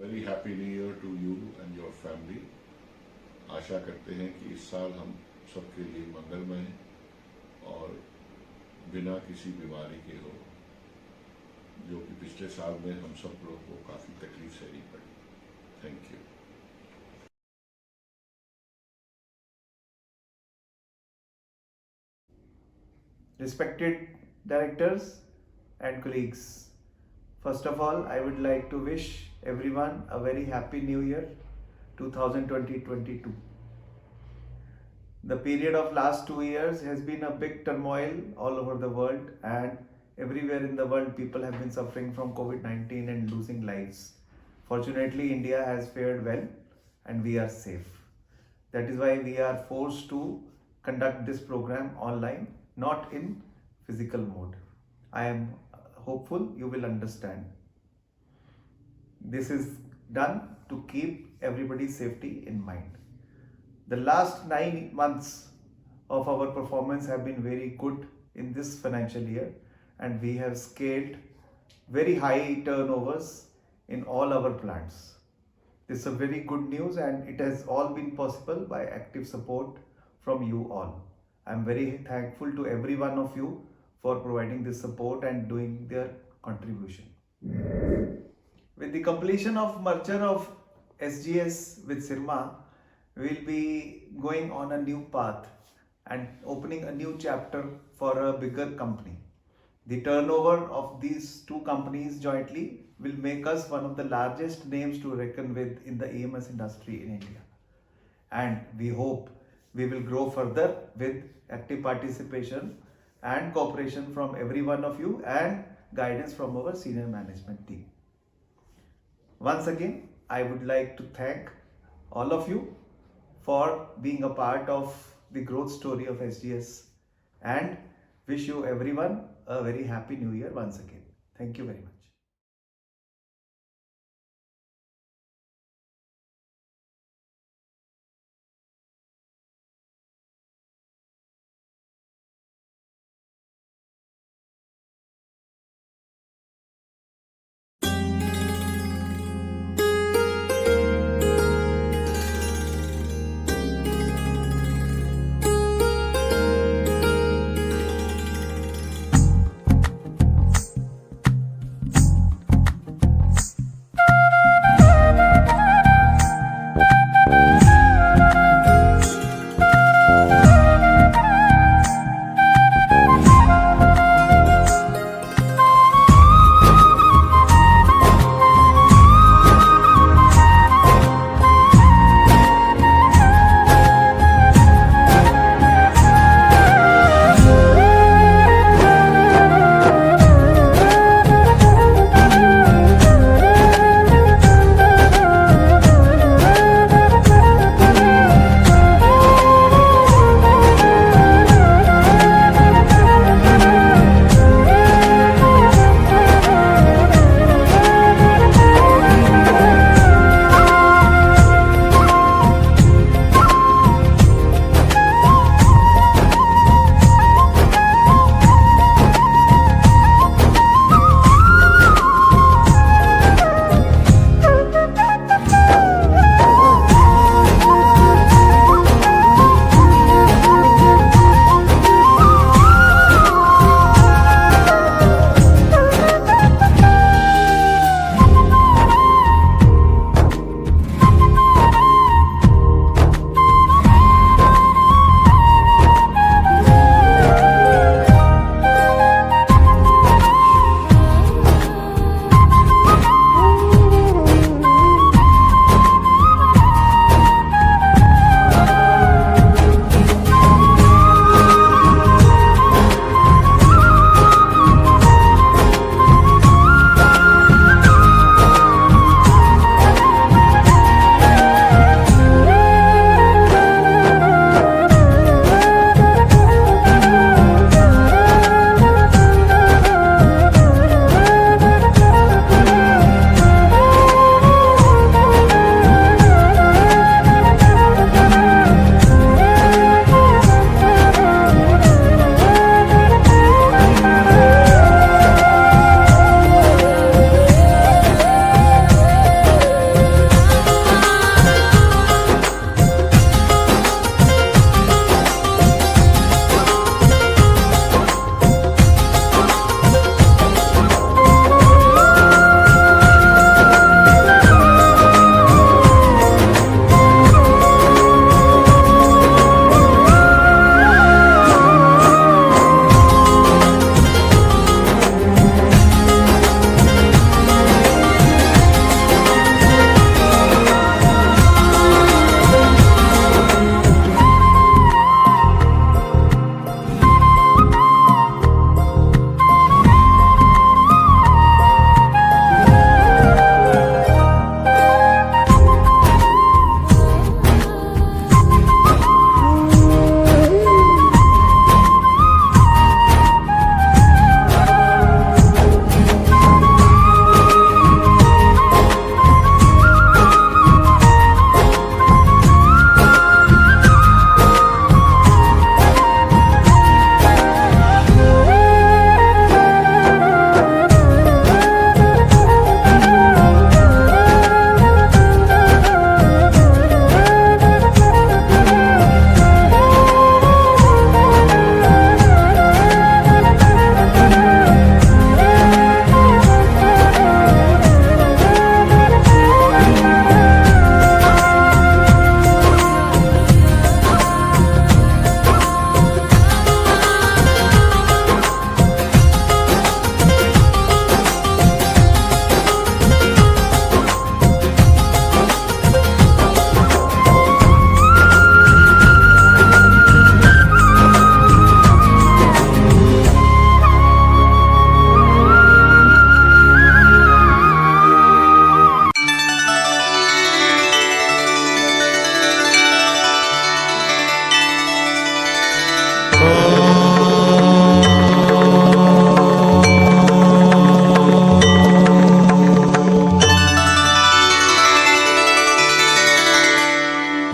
Very happy new year to you and your family. आशा करते हैं कि इस साल हम सबके लिए मंगलमय और बिना किसी बीमारी के हो, जो कि पिछले साल में हम सब लोग को काफ़ी तकलीफ सहनी पड़ी। Thank you. Respected directors and colleagues, first of all, I would like to wish everyone a very happy new year 2020-22. The period of last 2 years has been a big turmoil all over the world, and everywhere in the world people have been suffering from COVID-19 and losing lives. Fortunately, India has fared well and we are safe. That is why we are forced to conduct this program online, not in physical mode. I am hopeful you will understand. This is done to keep everybody's safety in mind. The last 9 months of our performance have been very good in this financial year, and we have scaled very high turnovers in all our plants. This is a very good news, and it has all been possible by active support from you all. I am very thankful to every one of you for providing this support and doing their contribution. With the completion of merger of SGS with Sirma, we will be going on a new path and opening a new chapter for a bigger company. The turnover of these two companies jointly will make us one of the largest names to reckon with in the EMS industry in India. And we hope we will grow further with active participation and cooperation from every one of you and guidance from our senior management team. Once again, I would like to thank all of you for being a part of the growth story of SGS and wish you everyone a very happy new year once again. Thank you very much.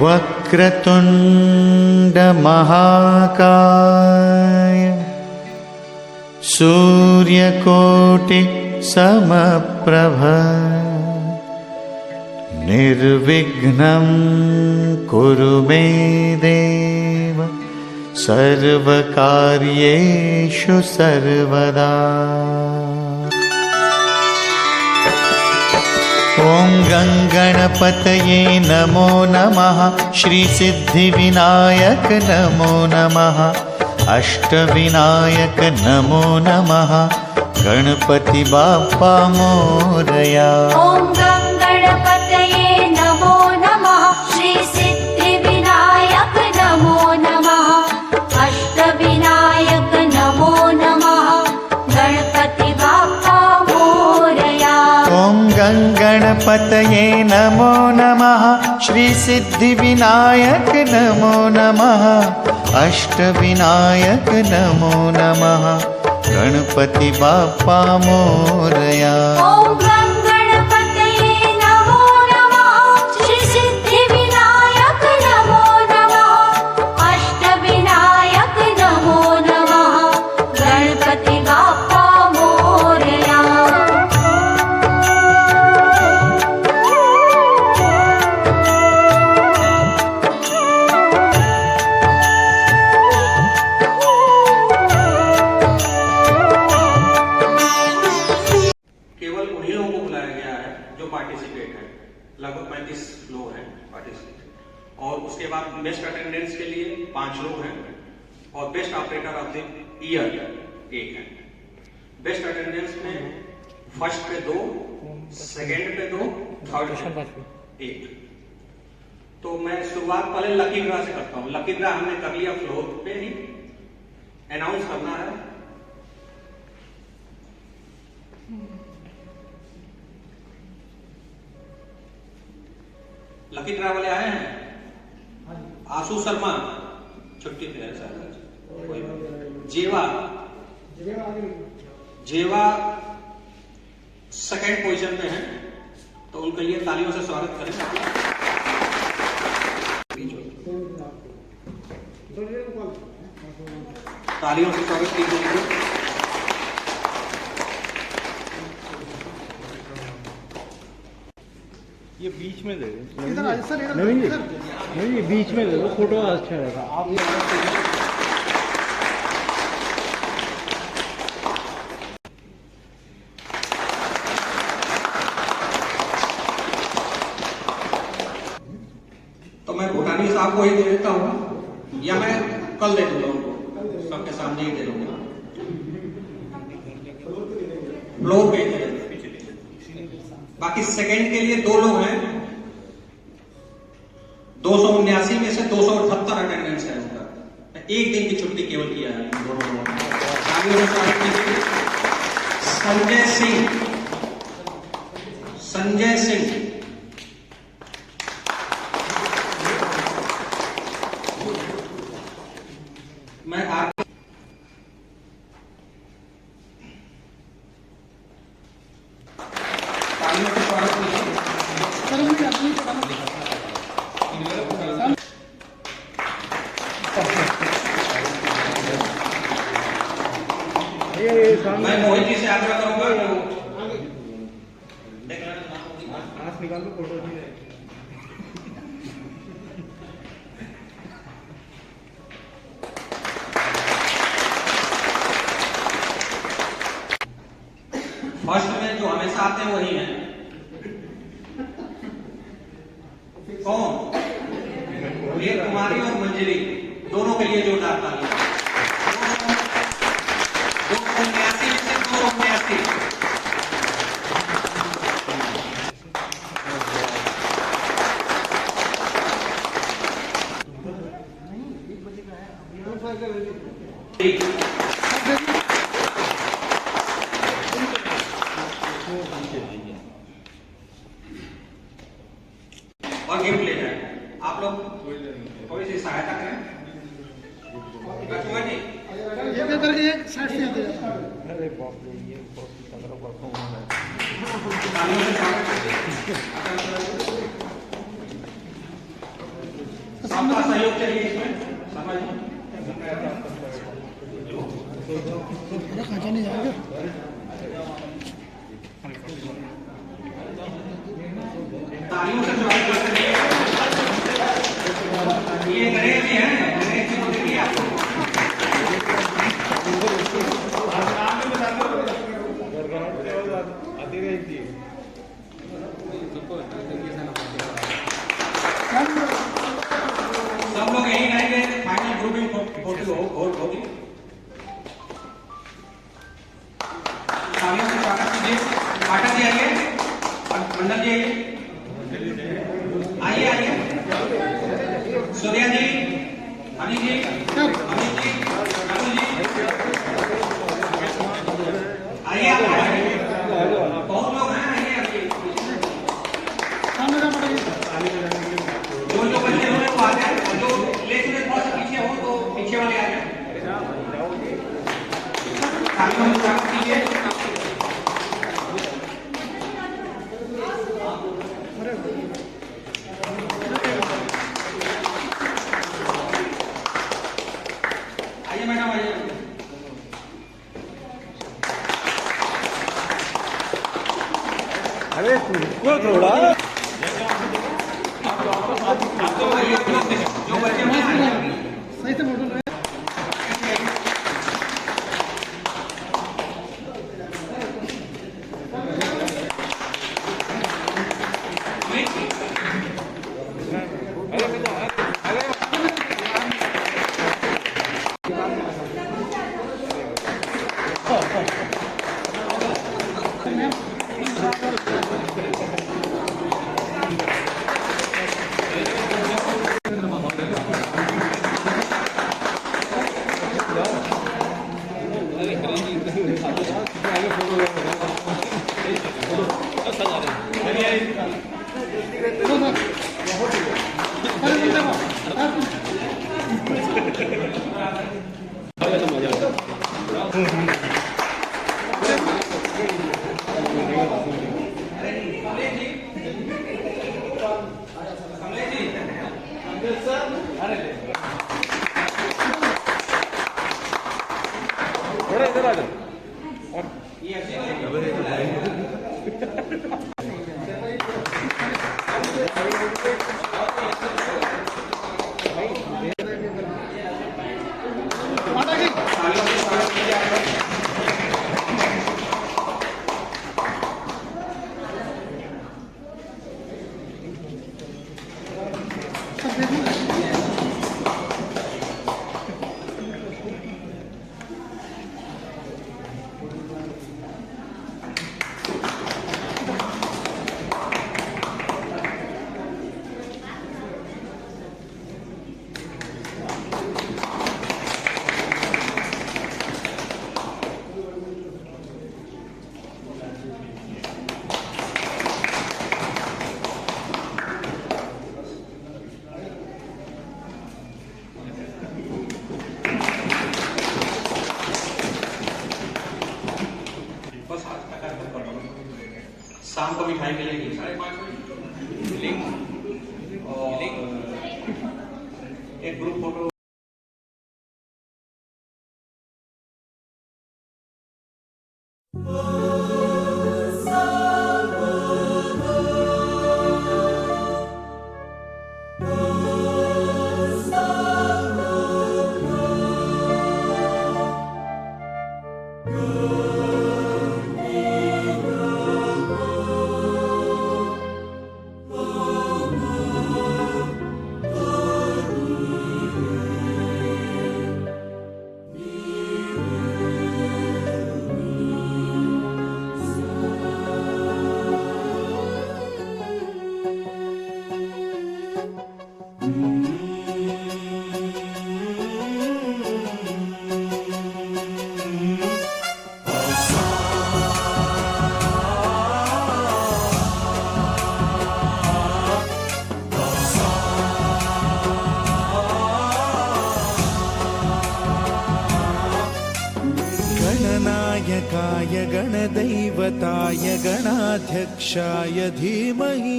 वक्रतुंड महाकाय सूर्यकोटि समप्रभ निर्विघ्नं कुरु मे देव सर्वकार्येषु सर्वदा। ॐ गणपतये नमो नमः, श्री सिद्धिविनायक नमो नमः, अष्टविनायक नमो नमः, गणपति बाप्पा मोरया। ॐ गणपतये नमो नमः, श्री सिद्धिविनायक नमो नमः, अष्टविनायक नमो नमः, गणपति बाप्पा मोरया। ॐ गणपतये नमो नमः, श्री सिद्धिविनायक नमो नमः, अष्टविनायक नमो नमः, गणपति बाप्पा मोरया। ॐ गणपतये नमो नमः, श्री सिद्धिविनायक नमो नमः, अष्टविनायक नमो नमः, गणपति बाप्पा मोरया। केवल उन्हीं लोगों को बुलाया गया है जो पार्टिसिपेट है, लगभग 35 लोग हैं पार्टिसिपेट, और उसके बाद बेस्ट अटेंडेंस के लिए 5 लोग हैं और best operator of the year 1 है। बेस्ट अटेंडेंस में फर्स्ट पे 2, सेकेंड पे 2, थर्ड पे 1। तो मैं शुरुआत पहले लकी ड्रा से करता हूँ। लकी ड्रा हमने कर लिया, फ्लोर पे ही अनाउंस करना है। लकी ड्रा वाले आए हैं? आशु शर्मा छुट्टी पे है शायद। जेवा सेकेंड पोजीशन पे हैं, तो उनके लिए तालियों से स्वागत करें। तालियों से स्वागत कीजिए। ये बीच में दे दो, नवीन जी, नहीं बीच में दे दो, फोटो अच्छा रहेगा। आप तो मैं भूटानी साहब को ही दे देता हूँ, या मैं कल दे दूंगा उनको, सबके सामने ही दे दूंगा। फ्लोर पे दे दूंगा। बाकी सेकंड के लिए 2 लोग हैं, 279 में से 278 अटेंडेंस है उनका। 1 दिन की छुट्टी केवल किया है दोनों लोगों ने। संजय सिंह मैं आपको मैं मोहित जी से आग्रह करूंगा, निकाल लो फोटो। फर्स्ट में जो हमेशा आते हैं वही हैं। कौन? वीर कुमारी और मंजरी, दोनों के लिए जोरदार तालियां। 279 में से 279। और गिफ्ट ले जाए। आप लोग थोड़ी सी सहायता करें। लक्ष्मण जी करके एक साइड से आते हैं। अरे बाप रे, ये बहुत तगड़ा परफॉर्मेंस है। तालियों से स्वागत कीजिए। आपका सहयोग चाहिए इसमें शर्मा जी। तालियों से स्वागत करते हैं। ये गणेश जी हैं, गणेश जी को देखिए आपको। सब लोग यही रहेंगे, फाइनल ग्रुपिंग फोटो होगी। तालियों से स्वागत कीजिए। पाठक जी आइए और मंडल जी आइए, आइए सूर्या जी, अनिल जी, अमित जी, राहुल जी आइए। आप बहुत लोग हैं, आइए। जो बच्चे हो वो आ जाए, जो लेकिन थोड़ा सा पीछे हो तो पीछे वाले आ जाए। तालियों से स्वागत कीजिए। आइए मैडम, आइए। अरे तुमको थोड़ा जो बच्चे में आइए। सही से फोटो शाम को मिठाई मिलेगी 5:30 बजे। लिंक और एक ग्रुप फोटो। गणनायकाय गणदैवताय गणाध्यक्षाय धीमहि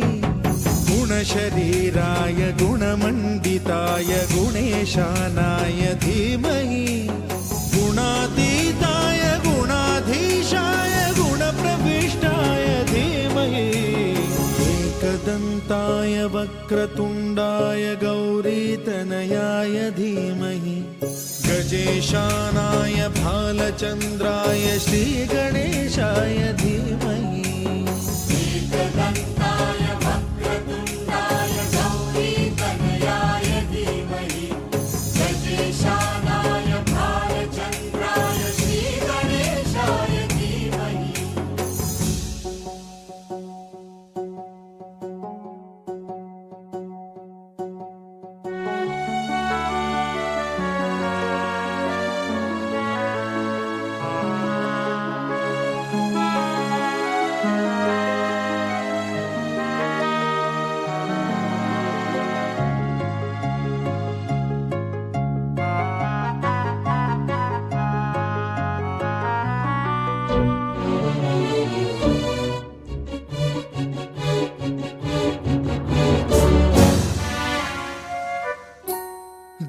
गुणशरीराय गुणमण्डिताय गुणेशानाय धीमहि गुणातीताय गुणाधीशाय गुणप्रविष्टाय धीमहि एकदन्ताय वक्रतुण्डाय गौरीतनयाय धीमहि गजेशानाय भालचन्द्राय श्रीगणेशाय धीमहि एकदन्ताय वक्रतुण्डाय गौरीतनयाय धीमहि गजेशानाय भालचन्द्राय श्रीगणेशाय धीमहि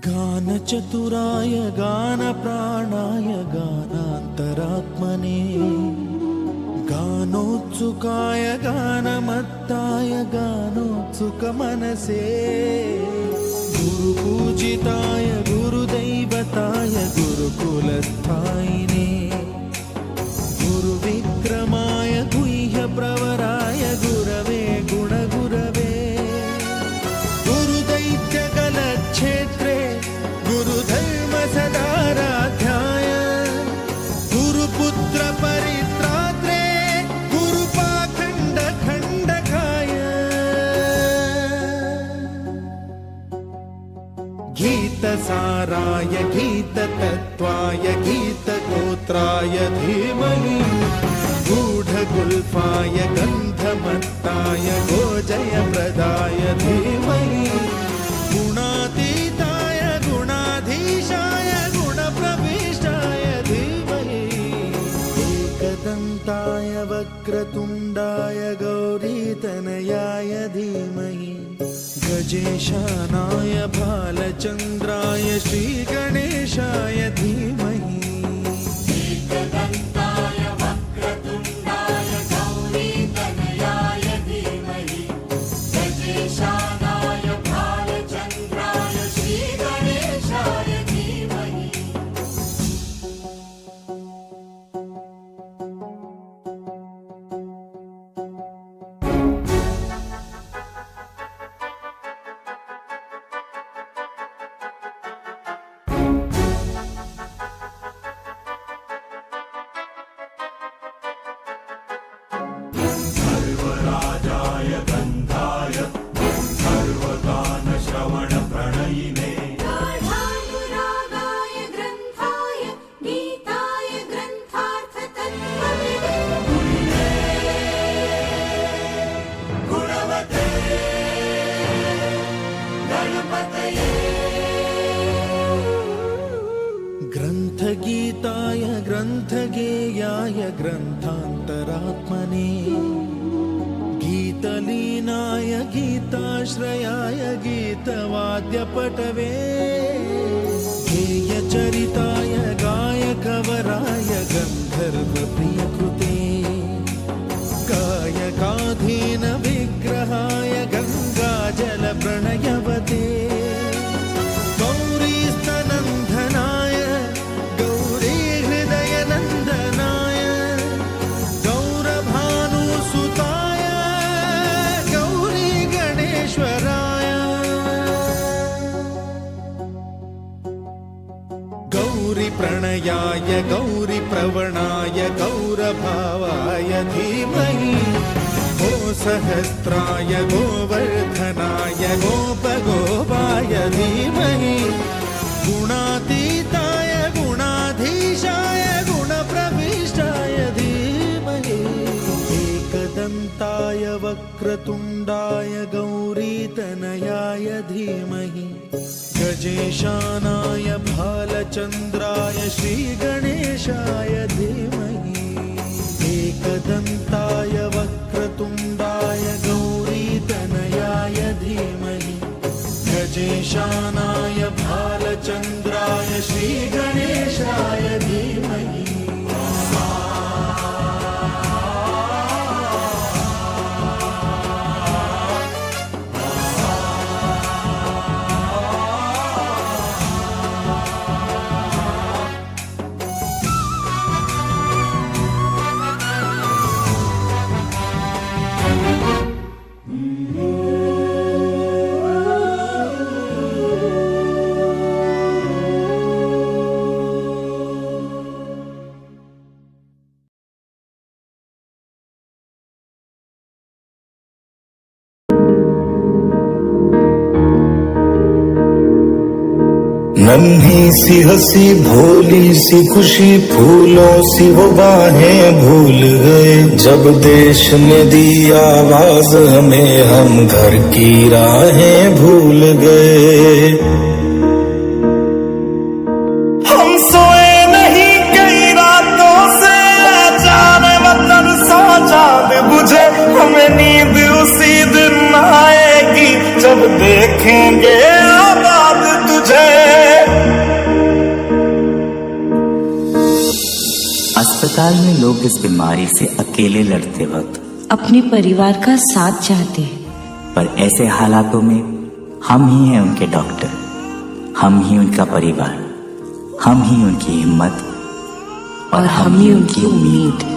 गानचतुराय गानप्राणाय गानान्तरात्मने गानोत्सुकाय गानमत्ताय गानोत्सुकमनसे गुरुपूजिताय गुरुदैवताय गुरुकुलस्थायिने गुरुविक्रमाय गुह्यप्रवराय गुरवे गुणगुरवे गुरुदैत्यकलक्षेत्रे गुरुधर्मसदाराध्याय गुरुपुत्रपरित्रात्रे गुरुपाखण्डखण्डकाय गीतसाराय गीततत्त्वाय गीतगोत्राय धीमहि गूढगुल्फाय गन्धमत्ताय गोजयप्रदाय धीमहि गुणातीताय गुणाधीशाय गुणप्रविष्टाय धीमहि एकदन्ताय वक्रतुण्डाय गौरीतनयाय धीमहि गजेशानाय भालचन्द्राय श्रीगणेशाय धीमहि एकदन्ताय वक्रतुण्डाय गौरीतनयाय धीमहि गजेशानाय भालचन्द्राय श्रीगणेशाय धीमहि गाढानुरागाय ग्रन्थाय गीताय ग्रन्थार्थतत्त्वविदे गुणवते गणपतये ग्रन्थगीताय ग्रन्थगेयाय ग्रन्थान्तरात्मने गीतलीनाय गीताश्रयाय गीतवाद्यपटवे गेयचरिताय गायकवराय गन्धर्वप्रियकृते गायकाधीन विग्रहाय गङ्गाजलप्रणयवते गौरीस्तनन्दनाय गौरीहृदयनन्दनाय गौरभानुसुताय गौरीगणेश्वराय गौरीप्रणयाय गौरीप्रवणाय गौरभावाय धीमहि गोसहस्राय गोवर्धनाय गोपगोपाय धीमहि गुणातीताय गुणाधीशाय गुणप्रविष्टाय धीमहि एकदन्ताय वक्रतुण्डाय गौरीतनयाय धीमहि गजेशानाय भालचन्द्राय श्रीगणेशाय धीमहि एकदन्ताय वक्रतुण्डाय गौरीतनयाय ईशानाय भालचन्द्राय श्रीगणेशाय धीमहि नन्ही सी हंसी भोली सी खुशी फूलों सी वो बाहें भूल गए जब देश ने दी आवाज हमें हम घर की राहें भूल गए हम सोए नहीं कई रातों से जाने वतन सा चांद बुझे हमें नींद उसी दिन आएगी जब देखेंगे आबाद तुझे अस्पताल में लोग इस बीमारी से अकेले लड़ते वक्त अपने परिवार का साथ चाहते हैं, पर ऐसे हालातों में हम ही हैं उनके डॉक्टर, हम ही उनका परिवार, हम ही उनकी हिम्मत और हम ही उनकी उम्मीद।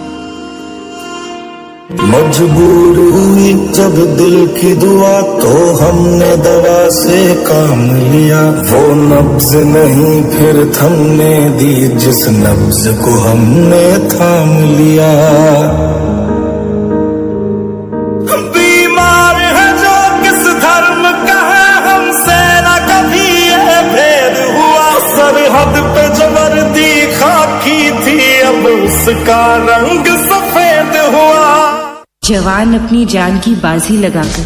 मजबूर हुई जब दिल की दुआ तो हमने दवा से काम लिया वो नब्ज नहीं फिर थमने दी जिस नब्ज को हमने थाम लिया बीमार है जो किस धर्म का है हमसे न कभी ये भेद हुआ सरहद पे जो वर्दी खाकी थी अब उसका रंग सफेद हुआ जवान अपनी जान की बाजी लगाकर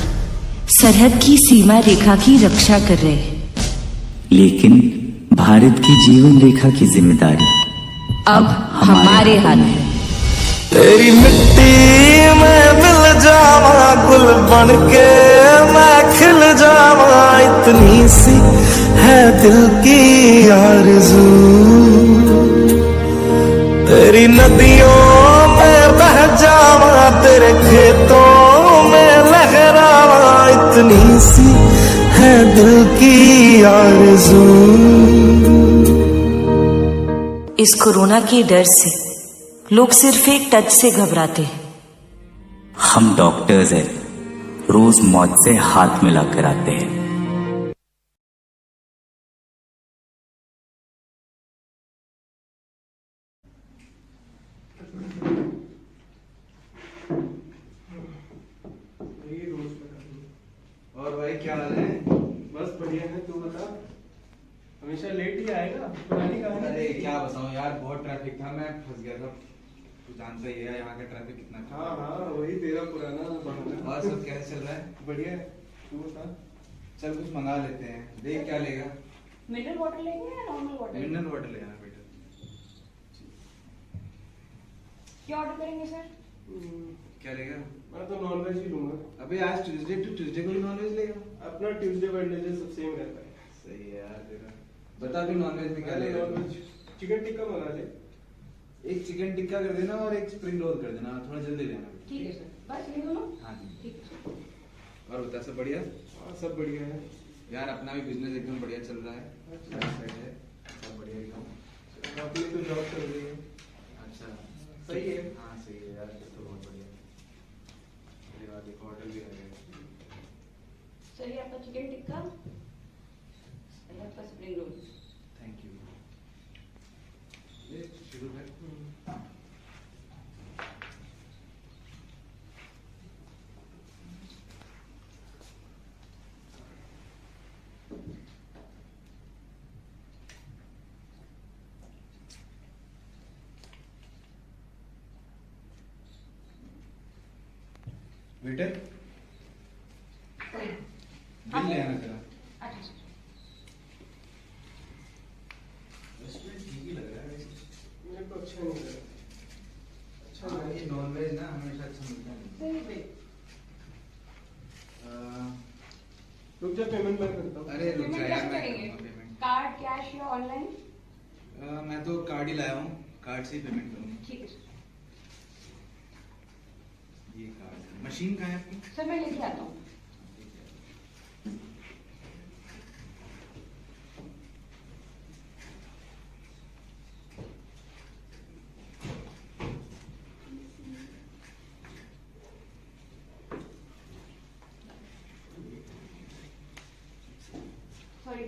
सरहद की सीमा रेखा की रक्षा कर रहे हैं, लेकिन भारत की जीवन रेखा की जिम्मेदारी अब हमारे हाथ है। तेरी मिट्टी में मिल जावा गुल बन के मैं खिल जावा इतनी सी है दिल की आरज़ू तेरी नदियों में बह जावा तेरे खेतों में लहरावा इतनी सी है दिल की आरज़ू इस कोरोना के डर से लोग सिर्फ एक टच से घबराते हैं। हम डॉक्टर्स हैं, रोज मौत से हाथ मिलाकर आते हैं। और भाई क्या हाल है? बस बढ़िया है, तू बता। हमेशा लेट ही आएगा, पुरानी कहानी। अरे क्या बताऊं यार, बहुत ट्रैफिक था, मैं फंस गया था। तू जानता ही है यहाँ का ट्रैफिक कितना था। हाँ वही तेरा पुराना बहाना। और सब कैसे चल रहा है? बढ़िया है, तू बता। चल कुछ मंगा लेते हैं, देख क्या लेगा। मिनरल वाटर लेंगे या नॉर्मल वाटर? मिनरल वाटर ले आना बेटा। क्या ऑर्डर करेंगे सर? क्या लेगा? मैं तो नॉनवेज ही लूंगा। अबे आज ट्यूसडे टू ट्यूसडे को भी नॉनवेज लेगा? अपना ट्यूसडे वेडनेसडे सब सेम रहता है। सही है यार तेरा। बता भी नॉनवेज में क्या लेगा? नॉनवेज चिकन टिक्का मंगा ले। एक चिकन टिक्का कर देना और एक स्प्रिंग रोल कर देना, थोड़ा जल्दी लेना। ठीक है सर, बस ये दोनों? हाँ जी ठीक है। और बता, सब बढ़िया? हाँ सब बढ़िया है यार, अपना भी बिजनेस एकदम बढ़िया चल रहा है। सब बढ़िया एकदम। आपने तो जॉब कर रही है। अच्छा सही है। हाँ सही है यार, तो बहुत बढ़िया। मेरे बाद एक ऑर्डर भी आ गया। सर ये आपका चिकन टिक्का और ये आपका स्प्रिंग रोल। Thank you. ये शुरू कर। बेटे बिल ले आना तेरा। अच्छा सर। रेस्टोरेंट ठीक ही लग रहा है वैसे। मेरे को अच्छा नहीं लगा। अच्छा हाँ, नहीं। ये नॉनवेज ना हमेशा अच्छा मिलता है। सही है। तो रुक जा, पेमेंट मैं करता हूँ। अरे रुक जा पेमेंट यार, कैसे मैं करेंगे? करूँगा पेमेंट। कार्ड, कैश या ऑनलाइन? मैं तो कार्ड ही लाया हूँ, कार्ड से ही पेमेंट करूँगा। ठीक है सर। ये कार्ड, मशीन कहाँ है आपकी? सर मैं लेके आता हूँ। सॉरी,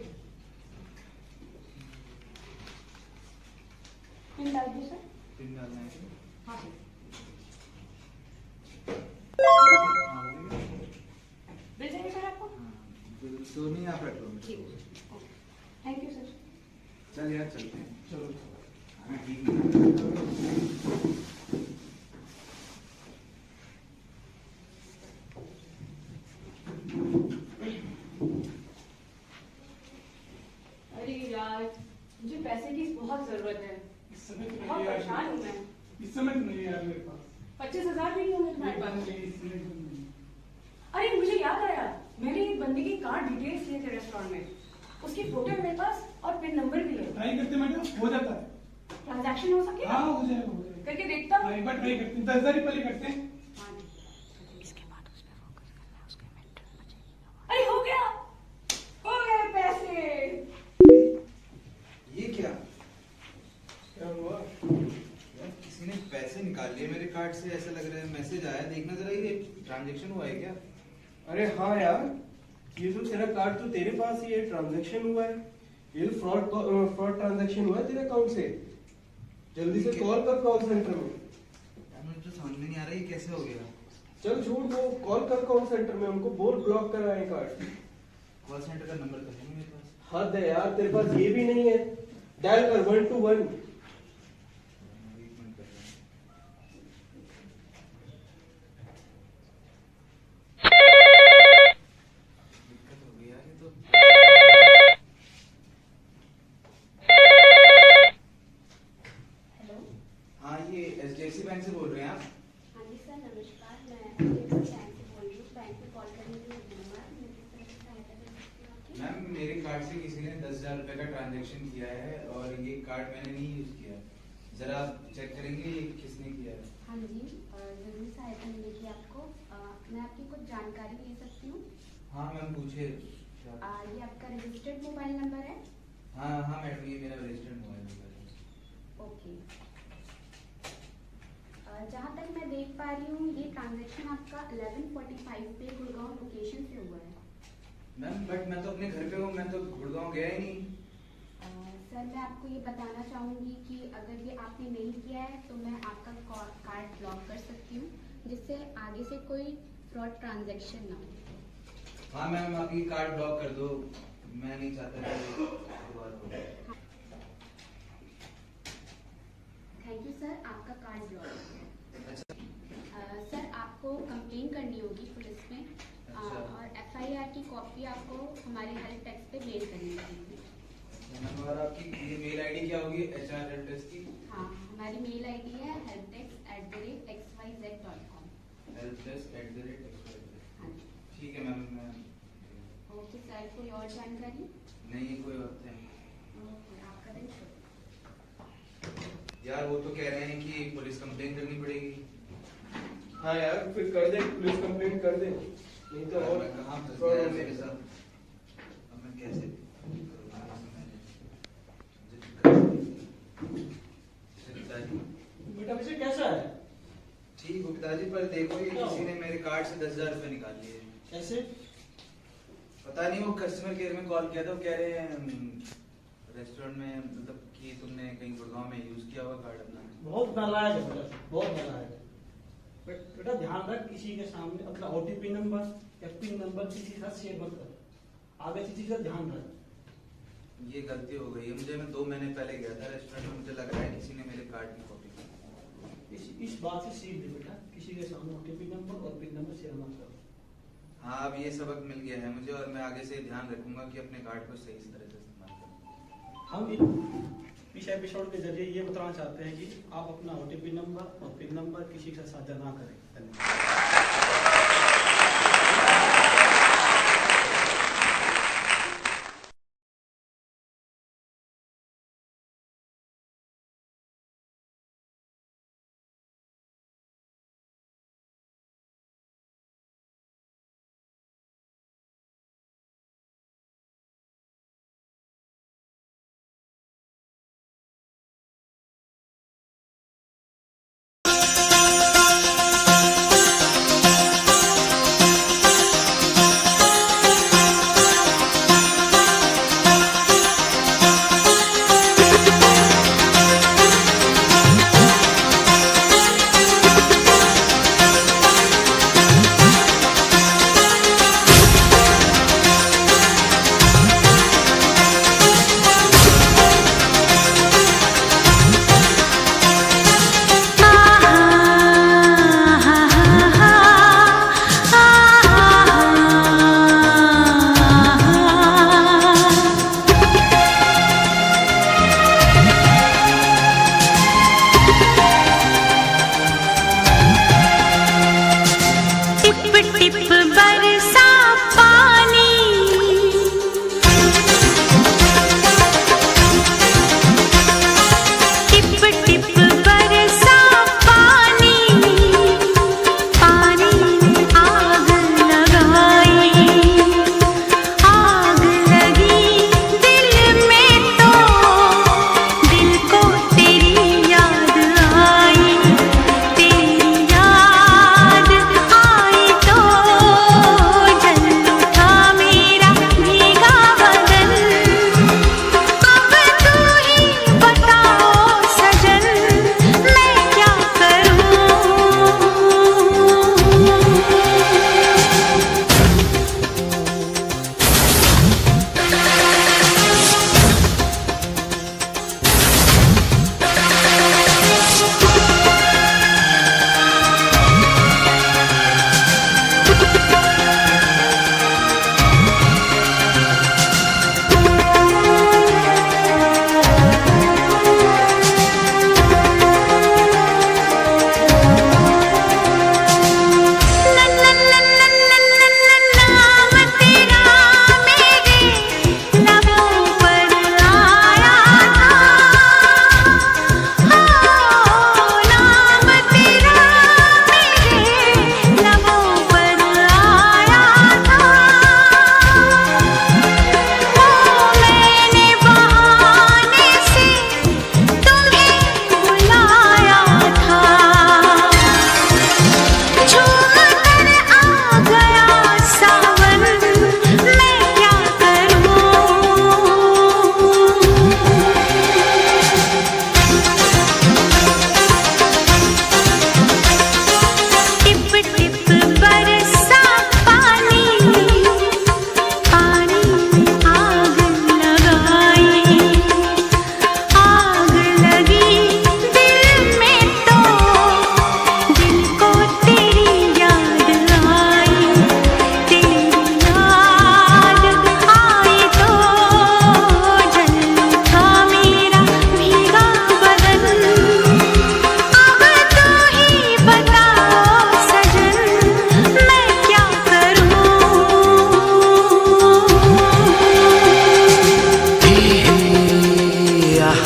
पिन डाल दो सर। पिन डालना है? हाँ सर। बिल चाहिए सर आपको? बिल तो नहीं, आप रख लो। ठीक है, थैंक यू सर। चल यार, चलते हैं। चलो। अरे यार, मुझे पैसे की बहुत जरूरत है। बहुत परेशान हूँ मैं। इस समय तो नहीं यार मेरे पास। 25,000 भी नहीं होंगे तुम्हारे पास? अरे मुझे याद आया, मैंने एक बंदे की कार्ड डिटेल्स लिए थे रेस्टोरेंट में। उसकी फोटो है मेरे पास और पिन नंबर भी है। ट्राई करते मैडम, हो जाता है। ट्रांजैक्शन हो सके? हाँ हो जाएगा, हो जाएगा। करके देखता हूँ। एक बार ट्राई करते हैं, 10,000 ही पहले करते हैं। इसके बाद उस पे फोकस करना है, उसके मेंटल बचेगी। अरे हो गया, हो गए पैसे। ये क्या? क्या हुआ? यार किसी ने पैसे निकाल लिए मेरे कार्ड से, ऐसा लग रहा है। मैसेज आया, देखना जरा, ये ट्रांजैक्शन हुआ है क्या? अरे हाँ यार, ये जो तेरा कार्ड तो तेरे पास ही है, ट्रांजैक्शन हुआ है। ये फ्रॉड ट्रांजैक्शन हुआ है तेरे अकाउंट से। जल्दी से कॉल कर कॉल सेंटर में। यार मुझे तो समझ में नहीं आ रहा है, ये कैसे हो गया? चल झूठ वो, कॉल कर कॉल सेंटर में, उनको बोल ब्लॉक कराए कार्ड। कॉल सेंटर का नंबर तो है नहीं मेरे पास। हद है यार, तेरे पास ये भी नहीं है। डायल कर 121। दिक्कत हो गई यार, ये तो। हेलो। हाँ, ये HDFC बैंक से बोल रहे हैं आप? हाँ जी सर, नमस्कार। मैं बैंक से बोल रही हूँ। बैंक में कॉल करने के लिए धन्यवाद। मैं किस तरह से सहायता कर सकती हूँ आपकी? मैम, मेरे कार्ड से किसी ने 10,000 रुपए का ट्रांजैक्शन किया है और ये कार्ड मैंने नहीं यूज किया। जरा आप चेक करेंगे ये किसने किया है? हाँ जी, जरूर सहायता मिलेगी आपको। मैं आपकी कुछ जानकारी ले सकती हूँ? हाँ मैम, पूछिए। ये आपका रजिस्टर्ड मोबाइल नंबर है? हाँ हाँ मैडम, ये मेरा रजिस्टर्ड मोबाइल नंबर है। ओके। जहाँ तक मैं देख पा रही हूँ, ये ट्रांजैक्शन आपका 11:45 पे गुड़गांव लोकेशन से हुआ है। मैम बट मैं तो अपने घर पे हूँ, मैं तो गुड़गांव गया ही नहीं। सर मैं आपको ये बताना चाहूँगी कि अगर ये आपने नहीं किया है तो मैं आपका कार्ड ब्लॉक कर सकती हूँ, जिससे आगे से कोई फ्रॉड ट्रांजैक्शन ना हो। हाँ मैम, आप ये कार्ड ब्लॉक कर दो, मैं नहीं चाहता कि दोबारा हो। थैंक यू सर, आपका कार्ड ब्लॉक है। सर आपको कंप्लेन करनी होगी पुलिस में। और FIR की कॉपी आपको हमारे हेल्प डेस्क पे मेल करनी होगी। और आपकी ये मेल आईडी क्या होगी HR हेल्प डेस्क की? हाँ, हमारी मेल आईडी है helpdesk@xyz.com। helpdesk@xyz। हाँ ठीक है मैम, मैं। ओके सर, कोई और जानकारी? नहीं, कोई और नहीं। ओके, आपका दिन शुभ। यार वो तो कह रहे हैं कि पुलिस कंप्लेन करनी पड़ेगी। हाँ यार, फिर कर दे, पुलिस कंप्लेंट कर दे, नहीं तो और मैं कहाँ फंस गया यार मेरे साथ। अब मैं कैसे बेटा वैसे कैसा है? ठीक हो पिताजी, पर देखो ये किसी ने मेरे कार्ड से 10,000 रुपए निकाल लिए। कैसे? पता नहीं, वो कस्टमर केयर में कॉल किया था, वो कह रहे हैं रेस्टोरेंट में, मतलब कि तुमने कहीं गुड़गांव में यूज किया हुआ कार्ड अपना। बहुत नालायक है बेटा, बहुत नालायक है। बेटा ध्यान रख, किसी के सामने अपना OTP नंबर या पिन नंबर किसी के साथ शेयर मत कर। आगे किसी का ध्यान रख। ये गलती हो गई है मुझे। मैं 2 महीने पहले गया था रेस्टोरेंट में, मुझे लग रहा है किसी ने मेरे कार्ड की कॉपी की। इस बात से सीख ले बेटा, किसी के सामने OTP नंबर और पिन नंबर शेयर मत करो। हाँ, अब ये सबक मिल गया है मुझे, और मैं आगे से ध्यान रखूंगा कि अपने कार्ड को सही तरह से इस्तेमाल करूँ। हम इस एपिसोड के जरिए ये बताना चाहते हैं कि आप अपना OTP नंबर और पिन नंबर किसी के साथ साझा ना करें। धन्यवाद।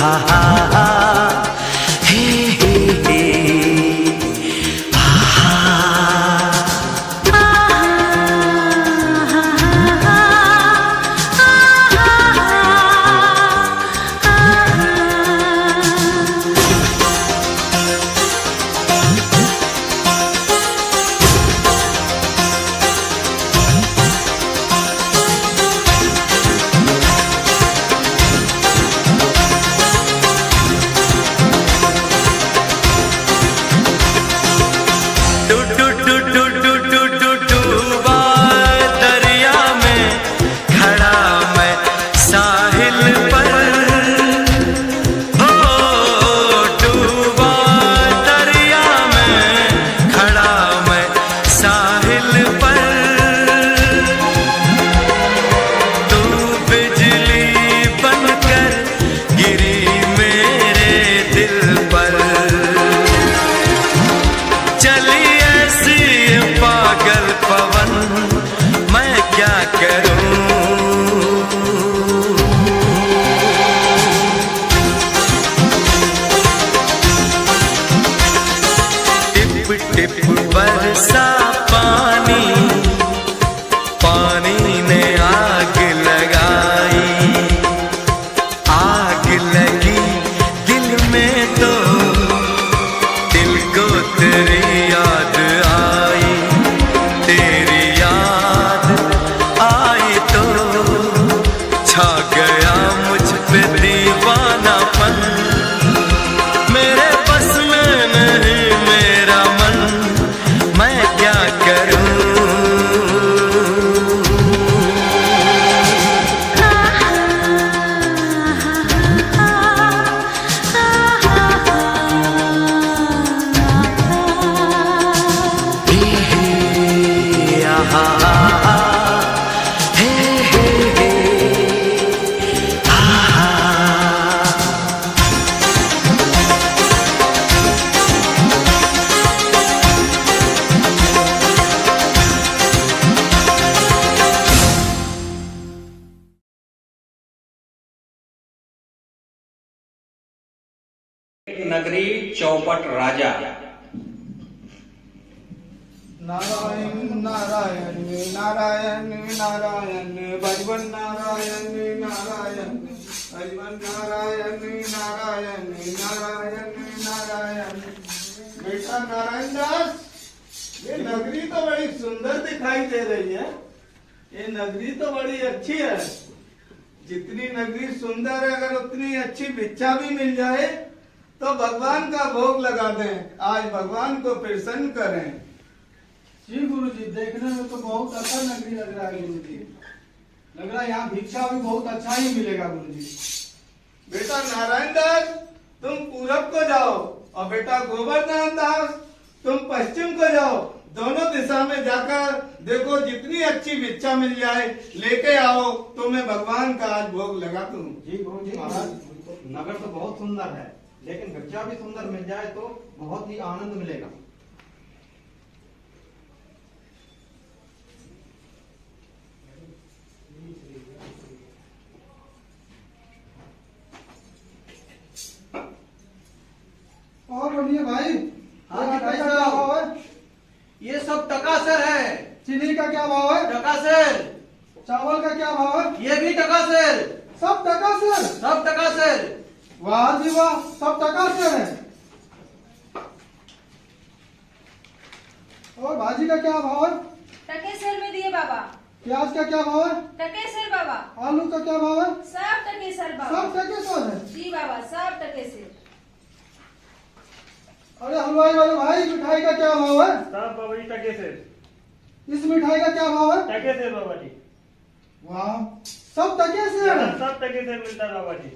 हा हा हा हे हे हे नगरी चौपट राजा। नारायण नारायण नारायण नारायण भगवान नारायण नारायण भगवान नारायण नारायण नारायण नारायण। बेटा नारायण दास, ये नगरी तो बड़ी सुंदर दिखाई दे रही है। ये नगरी तो बड़ी अच्छी है। जितनी नगरी सुंदर है, अगर उतनी अच्छी भिक्षा भी मिल जाए तो भगवान का भोग लगा दें। आज भगवान को प्रसन्न करें। जी गुरु जी, देखने में तो बहुत अच्छा नगरी लग रहा है गुरु जी। लग रहा है यहाँ भिक्षा भी बहुत अच्छा ही मिलेगा गुरु जी। बेटा नारायण दास, तुम पूरब को जाओ और बेटा गोवर्धन दास तुम पश्चिम को जाओ। दोनों दिशा में जाकर देखो, जितनी अच्छी भिक्षा मिल जाए लेके आओ, तो मैं भगवान का आज भोग लगा दूं। जी गुरु जी महाराज, नगर तो बहुत सुंदर है, लेकिन भिक्षा भी सुंदर मिल जाए तो बहुत ही आनंद मिलेगा। और बोलिए भाई। हाँ जी भाई साहब, ये सब टकासर है। चीनी का क्या भाव है? टकासर। चावल का क्या भाव है? ये भी टकासर। सब टकासर? सब टकासर। वाह जी वाह, सब टकासर है। और भाजी का क्या भाव है? टकेसर में दिए बाबा। प्याज का क्या भाव है? टकेसर बाबा। आलू का क्या भाव है? सब टकेसर बाबा। सब टकेसर है? जी बाबा, सब टकेसर। अरे हलवाई वाले भाई, मिठाई का क्या भाव है? सब बाबा जी टकेसर। इस मिठाई का क्या भाव है? टकेसर बाबा जी। वाह, सब टकेसर है? सब टकेसर मिलता है बाबा जी।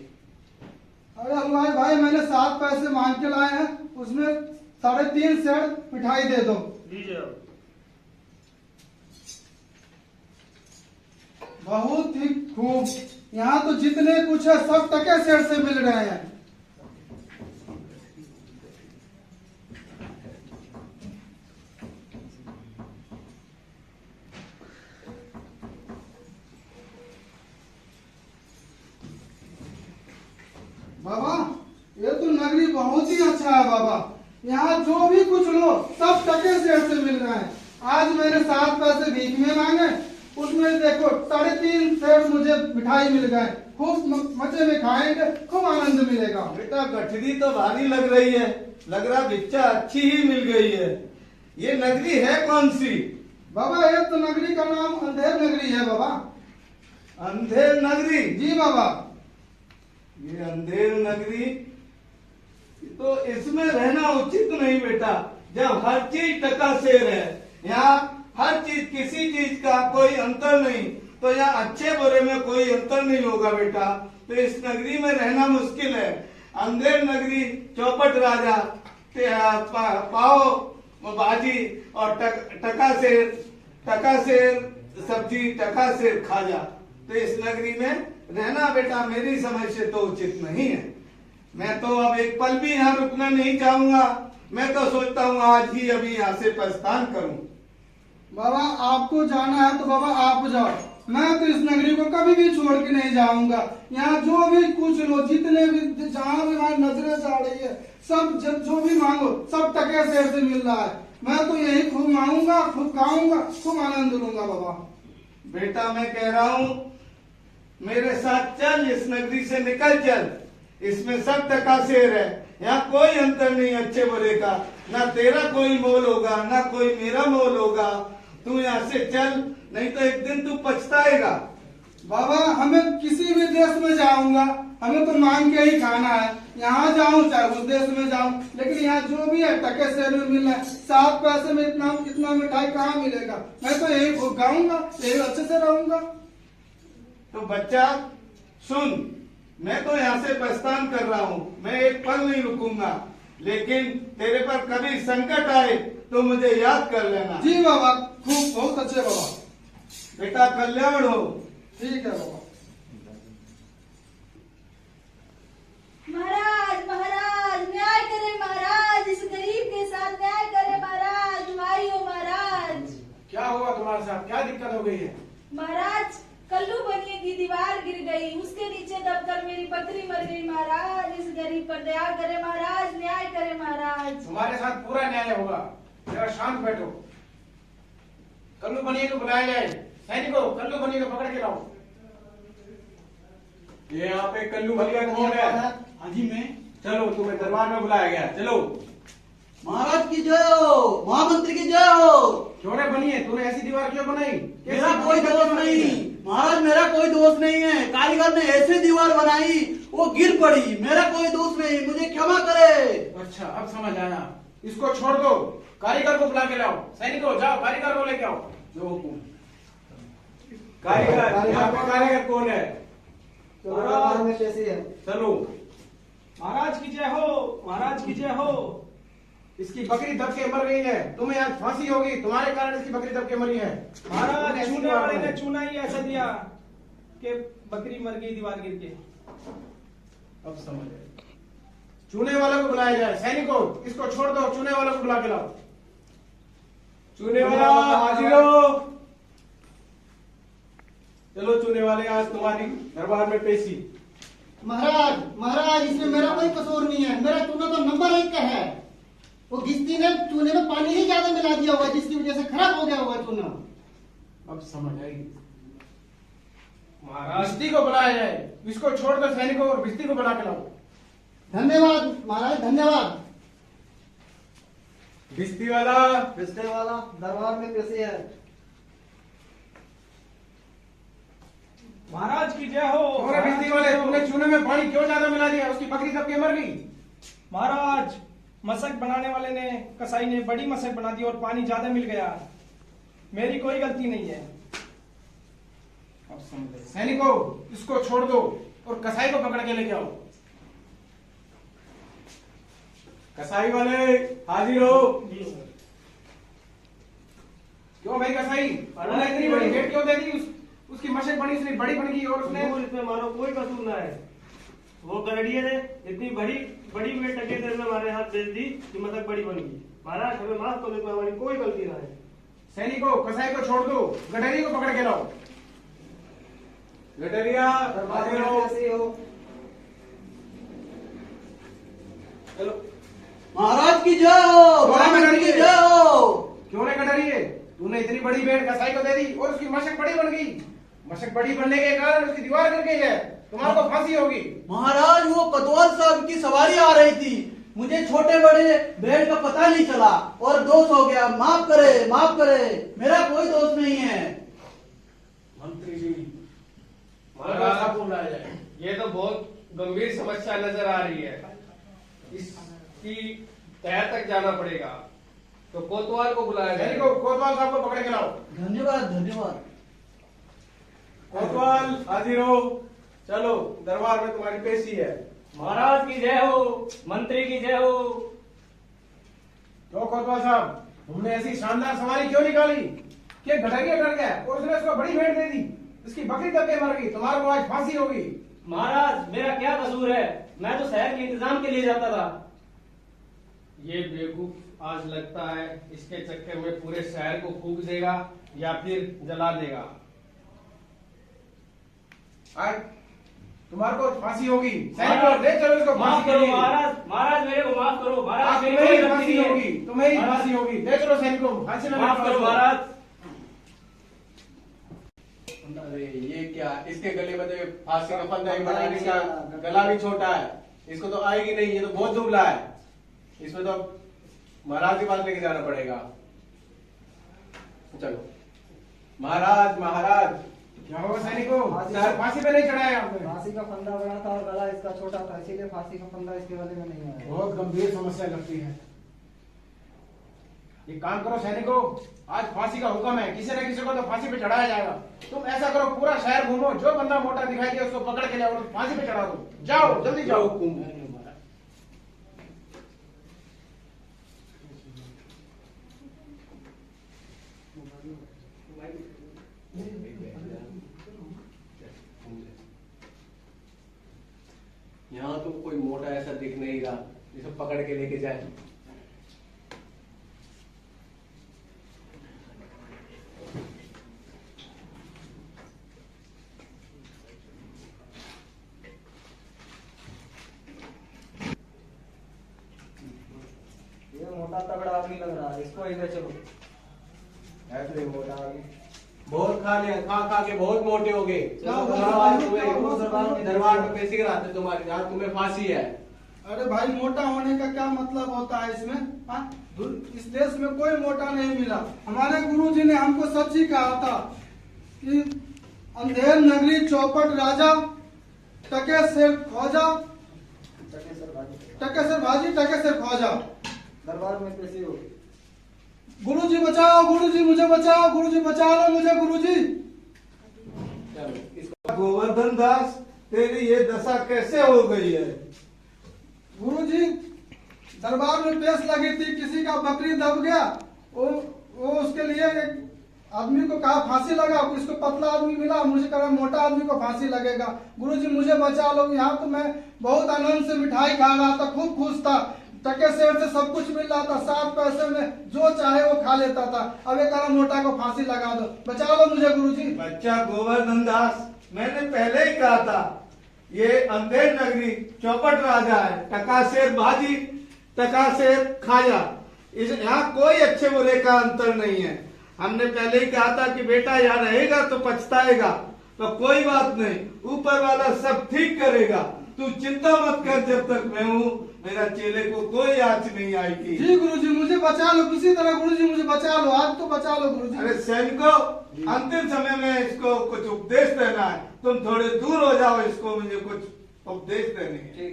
अरे हलवाई भाई, मैंने 7 पैसे मांग के लाए हैं, उसमें 3.5 सेर मिठाई दे दो। दीजिए। बहुत ही खूब। यहाँ तो जितने कुछ है सब टकेसर से मिल रहे हैं। बाबा नगरी बहुत ही अच्छा है बाबा। यहाँ जो भी कुछ लो सब टके सेठ से मिल रहे हैं। आज मैंने 7 पैसे भीख में मांगे, उसमें देखो 3.5 सेठ मुझे मिठाई मिल गए। खूब मजे में खाएंगे, खूब आनंद मिलेगा। बेटा गठरी तो भारी लग रही है, लग रहा भिक्षा अच्छी ही मिल गई है। ये नगरी है कौन सी? बाबा ये तो नगरी का नाम अंधेर नगरी है बाबा। अंधेर नगरी? जी बाबा। ये अंधेर नगरी तो इसमें रहना उचित नहीं बेटा, जब हर चीज टका शेर है। यहाँ हर चीज, किसी चीज का कोई अंतर नहीं, तो यहाँ अच्छे बुरे में कोई अंतर नहीं होगा बेटा। तो इस नगरी में रहना मुश्किल है। अंधेर नगरी, चौपट राजा, पाओ बाजी और टका शेर सब्जी, टका शेर खाजा। तो इस नगरी में रहना बेटा मेरी समझ से तो उचित नहीं है। मैं तो अब एक पल भी यहाँ रुकना नहीं चाहूंगा। मैं तो सोचता हूँ आज ही अभी यहाँ से प्रस्थान करूं। बाबा आपको जाना है तो बाबा आप जाओ, मैं तो इस नगरी को कभी भी छोड़ के नहीं जाऊंगा। यहाँ जो भी कुछ लो, जितने भी, जहाँ भी हमारी नजरें जा रही है, सब जो भी मांगो सब टके शेर से मिल रहा है। मैं तो यही खूब मांगूंगा, खूब खाऊंगा, खूब आनंद लूंगा बाबा। बेटा मैं कह रहा हूँ मेरे साथ चल, इस नगरी से निकल चल। इसमें सब टका शेर है, यहाँ कोई अंतर नहीं अच्छे बुरे का। ना तेरा कोई मोल होगा, ना कोई मेरा मोल होगा। तू यहाँ से चल, नहीं तो एक दिन तू पछताएगा। बाबा हमें किसी भी देश में जाऊंगा, हमें तो मांग के ही खाना है। यहाँ जाऊं चाहे उस देश में जाऊं, लेकिन यहाँ जो भी है टके शेर में मिल रहा है। 7 पैसे में इतना मिठाई कहाँ मिलेगा। मैं तो यही खूब खाऊंगा, यही अच्छे से रहूंगा। तो बच्चा सुन, मैं तो यहाँ से प्रस्थान कर रहा हूँ, मैं एक पल नहीं रुकूंगा। लेकिन तेरे पर कभी संकट आए तो मुझे याद कर लेना। जी बाबा, खूब बहुत अच्छे बाबा। बेटा कल्याण हो। ठीक है बाबा। महाराज महाराज न्याय करे महाराज, इस गरीब के साथ न्याय करे महाराज। भाई हो महाराज। क्या हुआ तुम्हारे साथ, क्या दिक्कत हो गई है? महाराज कल्लू बनिए की दीवार गिर गई, उसके नीचे दबकर मेरी बकरी मर गई महाराज। इस गरीब पर दया करे महाराज, न्याय करे महाराज। तुम्हारे साथ पूरा न्याय होगा, जरा शांत बैठो। कल्लू बनिए को बुलाया जाए। सैनिकों कल्लू बनिए को पकड़ के लाओ। ये यहाँ पे कल्लू बनिया कौन है? हाँ जी मैं। चलो तुम्हें दरबार में बुलाया गया, चलो। महाराज की जय हो, महामंत्री की जय हो। क्यों रे बनिए, तूने ऐसी दीवार क्यों बनाई? मेरा कोई दोष नहीं महाराज, मेरा कोई दोष नहीं है। कारीगर ने ऐसी दीवार बनाई, वो गिर पड़ी, मेरा कोई दोष नहीं, मुझे क्षमा करे। अच्छा अब समझ आया। इसको छोड़ दो, कारीगर को बुला के लाओ। सैनिकों जाओ कारीगर को लेके आओ। जो हुकुम। कारीगर, यहाँ पे कारीगर कौन है? चलो। महाराज की जय हो, महाराज की जय हो। इसकी बकरी दब के मर गई है, तुम्हें आज फांसी होगी, तुम्हारे कारण इसकी बकरी दब के मरी है। महाराज चूने वाले ने चूना ही ऐसा दिया कि बकरी मर गई दीवार गिर के। अब समझ आए। चूने वाला को बुलाया जाए। सैनिकों इसको छोड़ दो, चूने वाला को बुला के लाओ। चूने वाला हाजिर हो। चलो चूने वाले, आज तुम्हारी दरबार में पेशी। महाराज महाराज इसमें मेरा कोई कसूर नहीं है, मेरा चूना तो नंबर 1 का है। वो घिस्ती ने चूने में पानी ही ज्यादा मिला दिया होगा, जिसकी वजह से खराब हो गया होगा चूना। अब समझ आई। महाराज भिस्ती को बुलाया जाए। इसको छोड़ दो सैनिकों, और भिस्ती को बुला के लाओ। धन्यवाद महाराज धन्यवाद। भिस्ती वाला दरबार में कैसे है? महाराज की जय हो। और भिस्ती वाले, तुमने चूने में पानी क्यों ज्यादा मिला दिया? उसकी बकरी दब के मर गई। महाराज मशक बनाने वाले ने, कसाई ने बड़ी मशक बना दी और पानी ज्यादा मिल गया। मेरी कोई गलती नहीं है। अब समझे। सैनिकों इसको छोड़ दो और कसाई को पकड़ के लेके आओ। कसाई वाले हाजिर हो। क्यों भाई कसाई, तूने इतनी बड़ी भेंट क्यों दे दी? उसकी मशक बड़ी, उसने बड़ी बन गई और उसने इसमें मानो कोई कसूर ना है। वो गरड़िए ने इतनी बड़ी भेंट टके देर में हमारे हाथ भेज दी कि मशक बड़ी बन गई। महाराज हमें माफ कर दो, हमारी कोई गलती ना है। सैनिकों कसाई को छोड़ दो, गडरी को पकड़ के लाओ। गडरिया हाजिर हो। चलो महाराज की जय हो, महाराज की जय हो। क्यों नहीं कट रही है? तूने इतनी बड़ी भेंट कसाई को दे दी और उसकी मशक बड़ी बन गई। मशक बड़ी बनने के कारण उसकी दीवार गिर गई है, तुम्हारे को फांसी होगी। महाराज वो कोतवाल साहब की सवारी आ रही थी, मुझे छोटे बड़े भेड़ का पता नहीं चला और दोष हो गया। माफ करे, माफ करे, मेरा कोई दोष नहीं है। मंत्री जी, महाराज को बुलाया जाए। ये तो बहुत गंभीर समस्या नजर आ रही है, इसकी तह तक जाना पड़ेगा, तो कोतवाल को बुलाया जाए। कोतवाल साहब को पकड़ के लाओ। धन्यवाद, धन्यवाद। कोतवाल हाजिर हो, चलो दरबार में तुम्हारी पेशी है। महाराज की जय हो, मंत्री की जय हो। तो कोतवाल साहब, तुमने ऐसी शानदार सवारी क्यों निकाली कि गठरिया डर गया और उसने उसको बड़ी भेंट दे दी, इसकी बकरी दबके मर गई, तुम्हारे को आज फांसी होगी। महाराज मेरा क्या कसूर है, मैं तो शहर के इंतजाम के लिए जाता था। ये बेवकूफ आज लगता है इसके चक्कर में पूरे शहर को फूंक देगा या फिर जला देगा। आज तुम्हारे को फांसी होगी। सैनिकों ले चलो इसको माफ फांसी करो के लिए। महाराज मेरे को माफ करो महाराज, आज मेरी तुम्हें ही कोई फांसी गलती नहीं होगी, है। तुम्हें ही फांसी होगी। ले चलो सैनिकों, फांसी में माफ करो महाराज। अरे ये क्या, इसके गले में तो फांसी का फंदा ही बना, इसका गला भी छोटा है, इसको तो आएगी नहीं, ये तो बहुत दुबला है, इसमें तो महाराज के पास लेके जाना पड़ेगा। चलो महाराज, महाराज क्या होगा सैनिकों? फांसी पे नहीं चढ़ाया आपने। फांसी का फंदा बड़ा था और गला इसका छोटा था, इसीलिए फांसी का फंदा इसके गले में नहीं आया। बहुत गंभीर समस्या लगती है। एक काम करो सैनिकों, आज फांसी का हुक्म है, किसी न किसी को तो फांसी पे चढ़ाया जाएगा। तुम ऐसा करो, पूरा शहर घूमो, जो बंदा मोटा दिखाई दे उसको पकड़ के लाओ, फांसी पे चढ़ा दो। जाओ जल्दी जाओ। यहाँ तो कोई मोटा ऐसा दिख नहीं रहा जिसे पकड़ के लेके जाए। ये मोटा तगड़ा आदमी लग रहा है, इसको इधर चलो। ऐसे ही मोटा आदमी बहुत खा लिया, खा खा के बहुत मोटे हो गए। दरबार में पेशी कराते तुम्हारी, आज तुम्हें फांसी है। अरे भाई, मोटा होने का क्या मतलब होता है इसमें? हाँ? इस देश में कोई मोटा नहीं मिला। हमारे गुरुजी ने हमको सच ही कहा था कि अंधेर नगरी चौपट राजा, टके से ख्वाजा, टके से भाजी, टके से ख्वाजा। दरबार में पेशी हो। गुरुजी बचाओ, गुरुजी मुझे बचाओ, गुरुजी बचा लो मुझे, गुरुजी। गोवर्धन दास, तेरी ये दशा कैसे हो गई है? गुरुजी, दरबार में पेश लगी थी, किसी का बकरी दब गया, वो उसके लिए एक आदमी को कहा फांसी लगा, इसको पतला आदमी मिला, मुझे कहा मोटा आदमी को फांसी लगेगा। गुरुजी मुझे बचा लो। यहाँ तो मैं बहुत आनंद से मिठाई खा रहा था, खूब खुश था, टके सेठ से सब कुछ मिल रहा था, 7 पैसे में जो चाहे वो खा लेता था। अब एक मोटा को फांसी लगा दो, बचा लो मुझे गुरुजी। बच्चा गोवर्धन दास, मैंने पहले ही कहा था ये अंधेर नगरी चौपट राजा है, टका शेर भाजी, टका शेर खाजा। इस यहाँ कोई अच्छे बुरे का अंतर नहीं है। हमने पहले ही कहा था कि बेटा यहाँ रहेगा तो पछताएगा, तो कोई बात नहीं, ऊपर वाला सब ठीक करेगा, तू चिंता मत कर। जब तक मैं हूँ, मेरा चेले को कोई आँच नहीं आएगी। जी गुरुजी, मुझे बचा लो किसी तरह, गुरुजी मुझे बचा लो, आज तो बचा लो गुरुजी। अरे सैनिकों, अंतिम समय में इसको कुछ उपदेश देना है, तुम थोड़े दूर हो जाओ, इसको मुझे कुछ उपदेश देने हैं।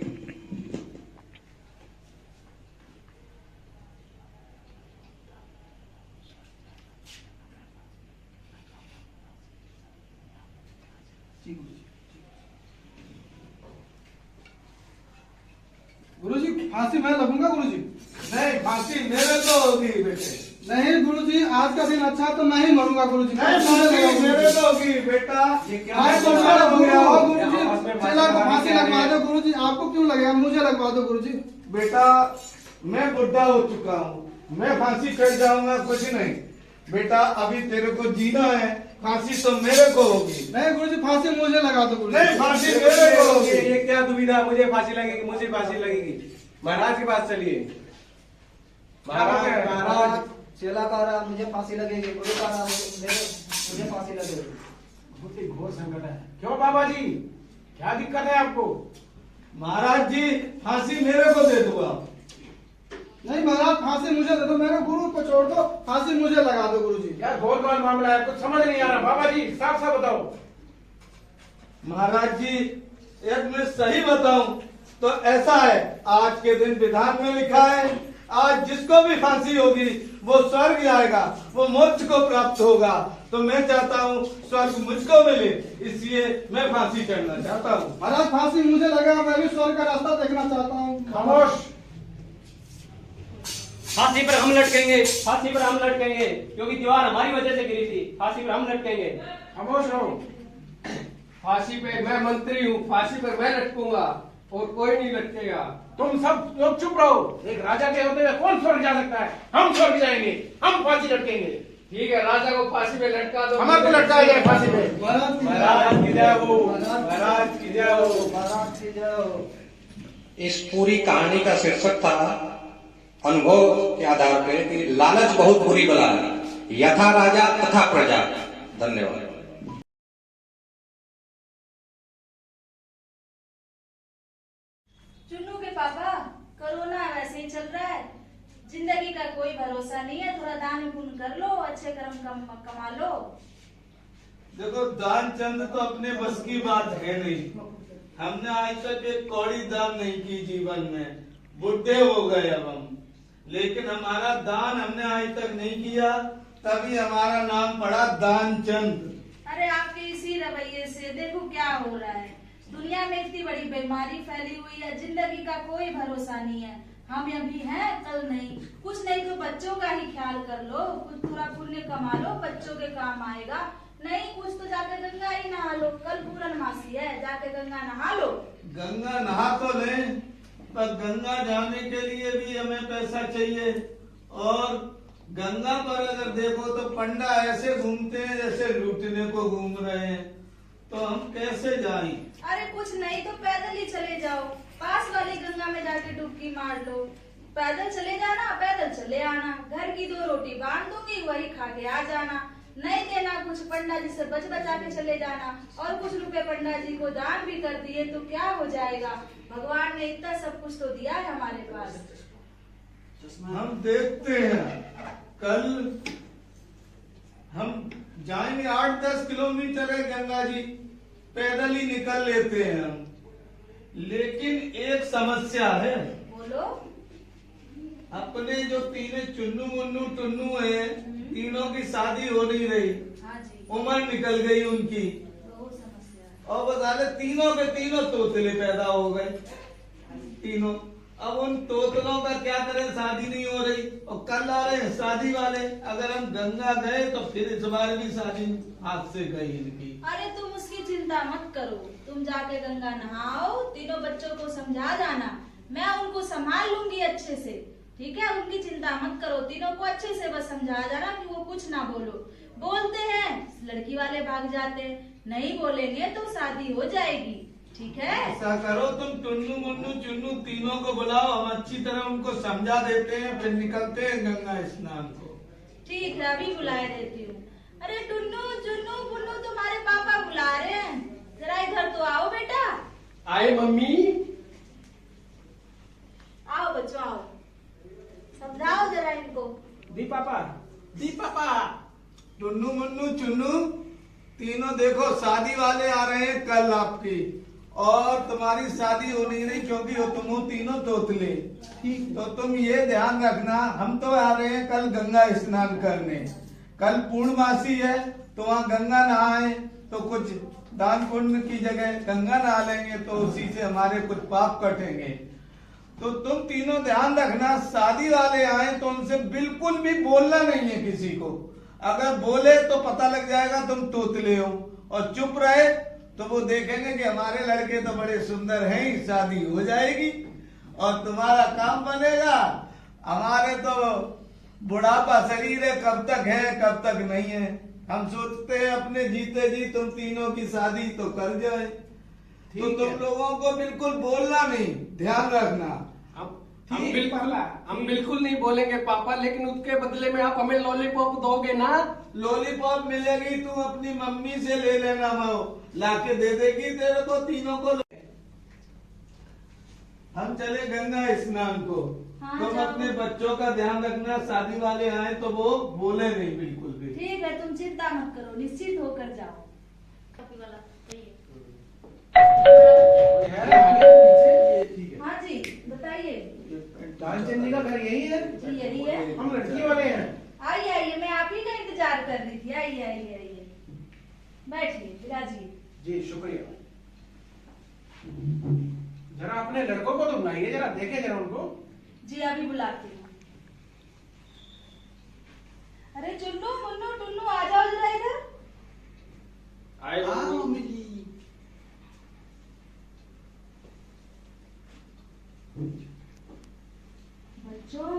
गुरुजी फांसी मैं लगूंगा गुरुजी? नहीं, फांसी मेरे को होगी बेटे। नहीं गुरुजी, आज का दिन अच्छा तो मैं ही मरूंगा गुरुजी। नहीं, मेरे को होगी बेटा। ये क्या गुरुजी, चला को फांसी लगवा दो गुरुजी। आपको क्यों लगेगा, मुझे लगवा दो गुरुजी। बेटा मैं बुढ़ा हो चुका हूँ, मैं फांसी कर जाऊंगा कुछ नहीं। बेटा अभी तेरे को जीना है, फांसी तो मेरे को होगी। नहीं गुरुजी, फांसी मुझे लगा दो गुरुजी। नहीं, फांसी मेरे को होगी। ये क्या दुविधा, मुझे फांसी लगेगी, मुझे फांसी लगेगी। महाराज के पास चलिए। महाराज महाराज चेला कह रहा मुझे फांसी लगेगी, गुरु कह रहा मुझे फांसी लगेगी। बहुत ही घोर संकट है। क्यों बाबा जी, क्या दिक्कत है आपको? महाराज जी फांसी मेरे को दे दो आप। नहीं महाराज, फांसी मुझे दे दो, मेरे गुरु को छोड़ दो, फांसी मुझे लगा दो गुरु जी। क्या गोल गोल मामला है, कुछ समझ नहीं आ रहा। बाबा जी साफ साफ बताओ। महाराज जी एक मैं सही बताऊं तो ऐसा है, आज के दिन विधान में लिखा है, आज जिसको भी फांसी होगी वो स्वर्ग जाएगा, वो मोक्ष को प्राप्त होगा। तो मैं चाहता हूँ स्वर्ग मुझको मिले, इसलिए मैं फांसी चढ़ना चाहता हूँ। महाराज फांसी मुझे लगा, मैं भी स्वर्ग का रास्ता देखना चाहता हूँ। खामोश। फांसी पर हम लटकेंगे, फांसी पर हम लटकेंगे, क्योंकि दीवार हमारी वजह से गिरी थी। फांसी पर हम लटकेंगे। खामोश रहो। फांसी पे मैं मंत्री हूँ, फांसी पर मैं लटकूंगा और कोई नहीं लटकेगा। तुम सब लोग चुप रहो। एक राजा के होते हुए कौन स्वर्ग जा सकता है? हम स्वर्ग जाएंगे, हम फांसी लटकेंगे। ठीक है, राजा को फांसी पे लटका दो। हमारे को लटकाया जाए फांसी पे। महाराज की जय हो, महाराज की जय हो, महाराज की जय हो। इस पूरी कहानी का शीर्षक था अनुभव के आधार पे कि लालच बहुत बुरी बला है, यथा राजा तथा प्रजा। धन्यवाद। चुन्नू के पापा, कोरोना वैसे ही चल रहा है, जिंदगी का कोई भरोसा नहीं है। थोड़ा दान पुण्य कर लो, अच्छे कर्म कमा लो। देखो दान चंद तो अपने बस की बात है नहीं। हमने आज तक एक कौड़ी दान नहीं की जीवन में, बुढ़े हो गए अब हम, लेकिन हमारा दान हमने आज तक नहीं किया, तभी हमारा नाम पड़ा दान चंद। अरे आपके इसी रवैये से देखो क्या हो रहा है। दुनिया में इतनी बड़ी बीमारी फैली हुई है, जिंदगी का कोई भरोसा नहीं है। हम अभी हैं, कल नहीं। कुछ नहीं तो बच्चों का ही ख्याल कर लो, कुछ थोड़ा पुण्य कमा लो, बच्चों के काम आएगा। नहीं कुछ तो जाके गंगा ही नहा लो, कल पूर्णमासी है, जाके गंगा नहा लो। गंगा नहा तो ले, पर गंगा जाने के लिए भी हमें पैसा चाहिए। और गंगा पर अगर देखो तो पंडा ऐसे घूमते हैं जैसे लूटने को घूम रहे हैं, तो हम कैसे जाएं? अरे कुछ नहीं तो पैदल ही चले जाओ, पास वाली गंगा में जाके डुबकी मार लो। पैदल चले जाना, पैदल चले आना। घर की 2 रोटी बांध दूंगी, वही खा के आ जाना। नहीं देना कुछ, पंडा जी से बच बचा के चले जाना। और कुछ रुपए पंडा जी को दान भी कर दिए तो क्या हो जाएगा? भगवान ने इतना सब कुछ तो दिया है हमारे पास। हम देखते हैं, कल हम जाएंगे 8-10 किलोमीटर है गंगा जी, पैदल ही निकल लेते हैं हम। लेकिन एक समस्या है। बोलो। अपने जो तीनों चुन्नू मुन्नू टुन्नू है, तीनों की शादी हो नहीं रही। हाँ जी। उम्र निकल गई उनकी, बहुत समस्या है। और बता तीनों के तीनों तोतले पैदा हो गए तीनों। अब उन तोतलों का क्या करें, शादी नहीं हो रही, और कल आ रहे हैं शादी वाले। अगर हम गंगा गए तो फिर इस बार भी शादी हाथ से गई इनकी। अरे तुम उसकी चिंता मत करो, तुम जाके गंगा नहाओ, तीनों बच्चों को समझा जाना, मैं उनको संभाल लूंगी अच्छे से। ठीक है, उनकी चिंता मत करो, तीनों को अच्छे से बस समझा जाना कि वो कुछ ना बोलो। बोलते हैं लड़की वाले भाग जाते हैं, नहीं बोलेंगे तो शादी हो जाएगी। ठीक है, ऐसा करो तुम टुन्नू मुन्नू चुन्नू तीनों को बुलाओ, हम अच्छी तरह उनको समझा देते हैं, फिर निकलते हैं गंगा स्नान को। ठीक है, अभी बुलाए देती हूँ। अरे टुन्नू चुन्नू पुन्नू, तुम्हारे पापा बुला रहे हैं, जरा इधर तो आओ बेटा। आए मम्मी। आओ बच्चों आओ, समझाओ जरा इनको। दी पापा, दी पापा। टुन्नू मुन्नू चुन्नू तीनों देखो, शादी वाले आ रहे हैं कल आपकी, और तुम्हारी शादी हो नहीं रही क्योंकि हो तुम हो तीनों तोतले। तो तुम ये ध्यान रखना, हम तो आ रहे हैं कल गंगा स्नान करने, कल पूर्णमासी है, तो वहाँ गंगा नहाए तो कुछ दान पुण्य की जगह गंगा नहा लेंगे, तो उसी से हमारे कुछ पाप कटेंगे। तो तुम तीनों ध्यान रखना, शादी वाले आए तो उनसे बिल्कुल भी बोलना नहीं है किसी को। अगर बोले तो पता लग जाएगा तुम तोतले हो, और चुप रहे तो वो देखेंगे कि हमारे लड़के तो बड़े सुंदर हैं, शादी हो जाएगी और तुम्हारा काम बनेगा। हमारे तो बुढ़ापा शरीर है, कब तक है कब तक नहीं है। हम सोचते हैं अपने जीते जी तुम तीनों की शादी तो कर जाए। तो तुम लोगों को बिल्कुल बोलना नहीं, ध्यान रखना। हम बिल्कुल नहीं बोलेंगे पापा, लेकिन उसके बदले में आप हमें लॉलीपॉप दोगे ना? लॉलीपॉप मिलेगी, तू अपनी मम्मी से ले लेना, वो लाके दे देगी तेरे को तीनों को। हम चले गंगा स्नान को। हाँ, तुम अपने बच्चों का ध्यान रखना, शादी वाले आए तो वो बोले नहीं बिल्कुल भी। ठीक है, तुम चिंता मत करो, निश्चित होकर जाओ। हाँ जी बताइए। चंदी का घर यही है? जी यही है। हम लड़की वाले हैं। आइए आइए, मैं आप ही का इंतजार कर रही थी। आइए आइए आइए, बैठिए, विराजिए। जी शुक्रिया। जरा अपने लड़कों को तो बुलाइए, जरा देखे जरा उनको। जी अभी बुलाती हूँ। अरे चुन्नू मुन्नू टुन्नू आ जाओ जरा इधर। बच्चों,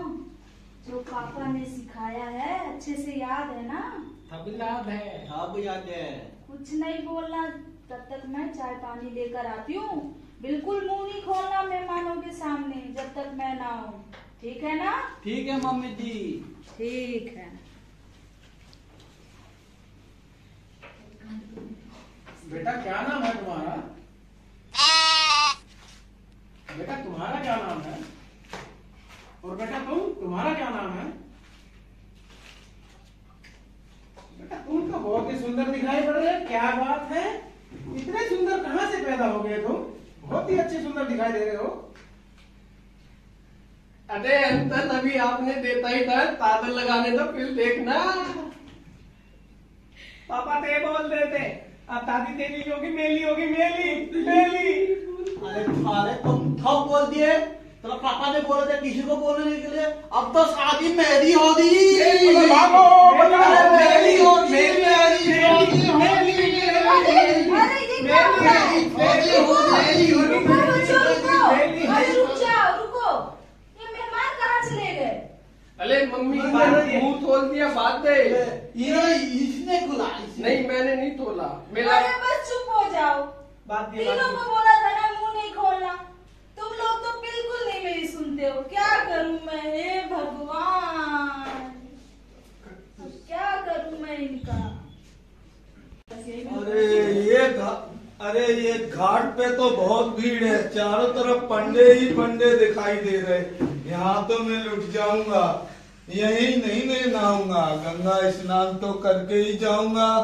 जो पापा ने सिखाया है अच्छे से याद है ना? सब याद है। अब याद है। कुछ नहीं बोलना, तब तक मैं चाय पानी लेकर आती हूँ। बिल्कुल मुंह नहीं खोलना मेहमानों के सामने जब तक मैं ना आऊँ, ठीक है ना? ठीक है मम्मी जी। ठीक है। बेटा क्या नाम है तुम्हारा? बेटा तुम्हारा क्या नाम है? और बेटा तुम्हारा क्या नाम है? बेटा तुम तो बहुत ही सुंदर दिखाई पड़ रहे हैं। क्या बात है, इतने सुंदर कहाँ से पैदा हो गए तुम? बहुत ही अच्छे सुंदर दिखाई दे रहे हो। अरे अंतन अभी आपने देता ही था, तादल लगाने दो फिर देखना। पापा ते बोल रहे थे, अब दादी तेरी होगी मेली, होगी मेली मेली। अरे तुम ठोक बोल दिए। तो पापा ने बोला था किसी को बोलने के लिए, अब तो शादी मेरी होगी। मेरी होगी, अरे मम्मी मुंह खोल दिया, बात दे। इसने खुला। नहीं मैंने नहीं तोला। अरे बस चुप हो जाओ। तीनों को बोला था ना मुंह नहीं खोलना। तुम लोग तो बिल्कुल नहीं मेरी सुनते हो। क्या करूं मैं, हे भगवान, क्या करूं मैं इनका। अरे ये घाट पे तो बहुत भीड़ है, चारों तरफ पंडे ही पंडे दिखाई दे रहे। यहाँ तो मैं लुट जाऊंगा, यही नहीं नहाऊंगा। गंगा स्नान तो करके ही जाऊंगा,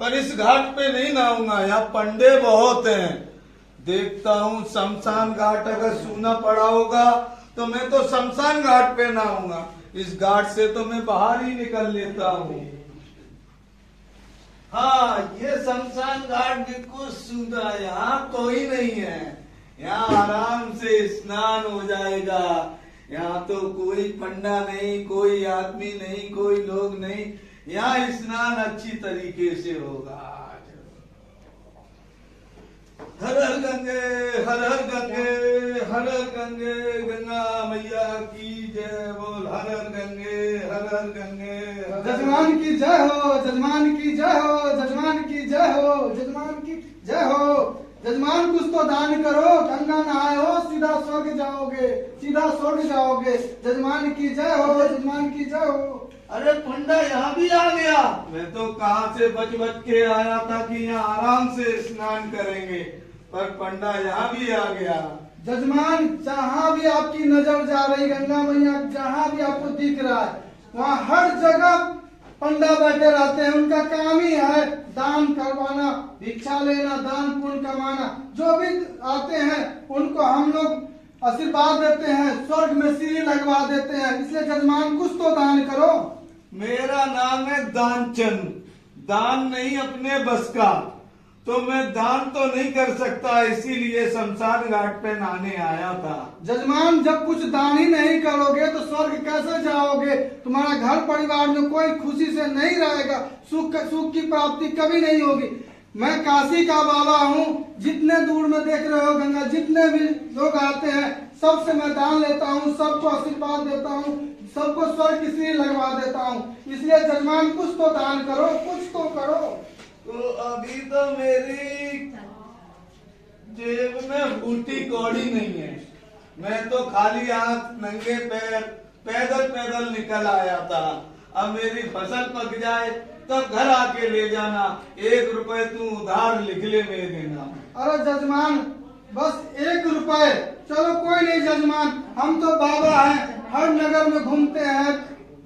पर इस घाट पे नहीं नहाऊंगा, यहाँ पंडे बहुत हैं। देखता हूँ शमशान घाट अगर सूना पड़ा होगा तो मैं तो शमशान घाट पे नहाऊंगा। इस घाट से तो मैं बाहर ही निकल लेता हूँ। हाँ, ये शमशान घाट बिल्कुल सूना है, यहाँ कोई नहीं है। यहाँ आराम से स्नान हो जाएगा। यहाँ तो कोई पंडा नहीं, कोई आदमी नहीं, कोई लोग नहीं। यहाँ स्नान अच्छी तरीके से होगा। हर हर गंगे, हर हर गंगे, हर हर गंगे, गंगा मैया की जय बोल। हर हर गंगे, हर हर गंगे। जजमान की जय हो, जजमान की जय हो, जजमान की जय हो, जजमान की जय हो। जजमान कुछ तो दान करो, गंगा नहाए हो सीधा स्वर्ग जाओगे, सीधा स्वर्ग जाओगे। जजमान की जय हो, जजमान की जय हो। अरे पंडा यहाँ भी आ गया। मैं तो कहाँ से बच के आया था कि यहाँ आराम से स्नान करेंगे, पर पंडा यहाँ भी आ गया। जजमान जहाँ भी आपकी नजर जा रही, गंगा मैया जहाँ भी आपको दिख रहा है, वहाँ हर जगह पंडा बैठे रहते हैं। उनका काम ही है दान करवाना, भिक्षा लेना, दान पुण्य कमाना। जो भी आते हैं उनको हम लोग आशीर्वाद देते हैं, स्वर्ग में सीढ़ी लगवा देते हैं। इसलिए जजमान कुछ तो दान करो। मेरा नाम है दानचंद, दान नहीं अपने बस का, तो मैं दान तो नहीं कर सकता, इसीलिए शमशान घाट पे नहाने आया था। जजमान जब कुछ दान ही नहीं करोगे तो स्वर्ग कैसे जाओगे? तुम्हारा घर परिवार में कोई खुशी से नहीं रहेगा, सुख की प्राप्ति कभी नहीं होगी। मैं काशी का बाबा हूँ, जितने दूर में देख रहे हो गंगा, जितने भी लोग आते हैं सबसे मैं दान लेता हूँ, सबको आशीर्वाद देता हूँ, सबको स्वर्ग की सीढ़ी लगवा देता हूँ। इसलिए जजमान कुछ तो दान करो, कुछ तो करो। तो अभी तो मेरी जेब में बूटी कौड़ी नहीं है, मैं तो खाली हाथ नंगे पैर पैदल पैदल निकल आया था। अब मेरी फसल पक जाए तब घर आके ले जाना, 1 रुपए तू उधार लिख ले मेरे नाम। अरे जजमान बस 1 रुपए, चलो कोई नहीं जजमान, हम तो बाबा हैं, हर नगर में घूमते हैं,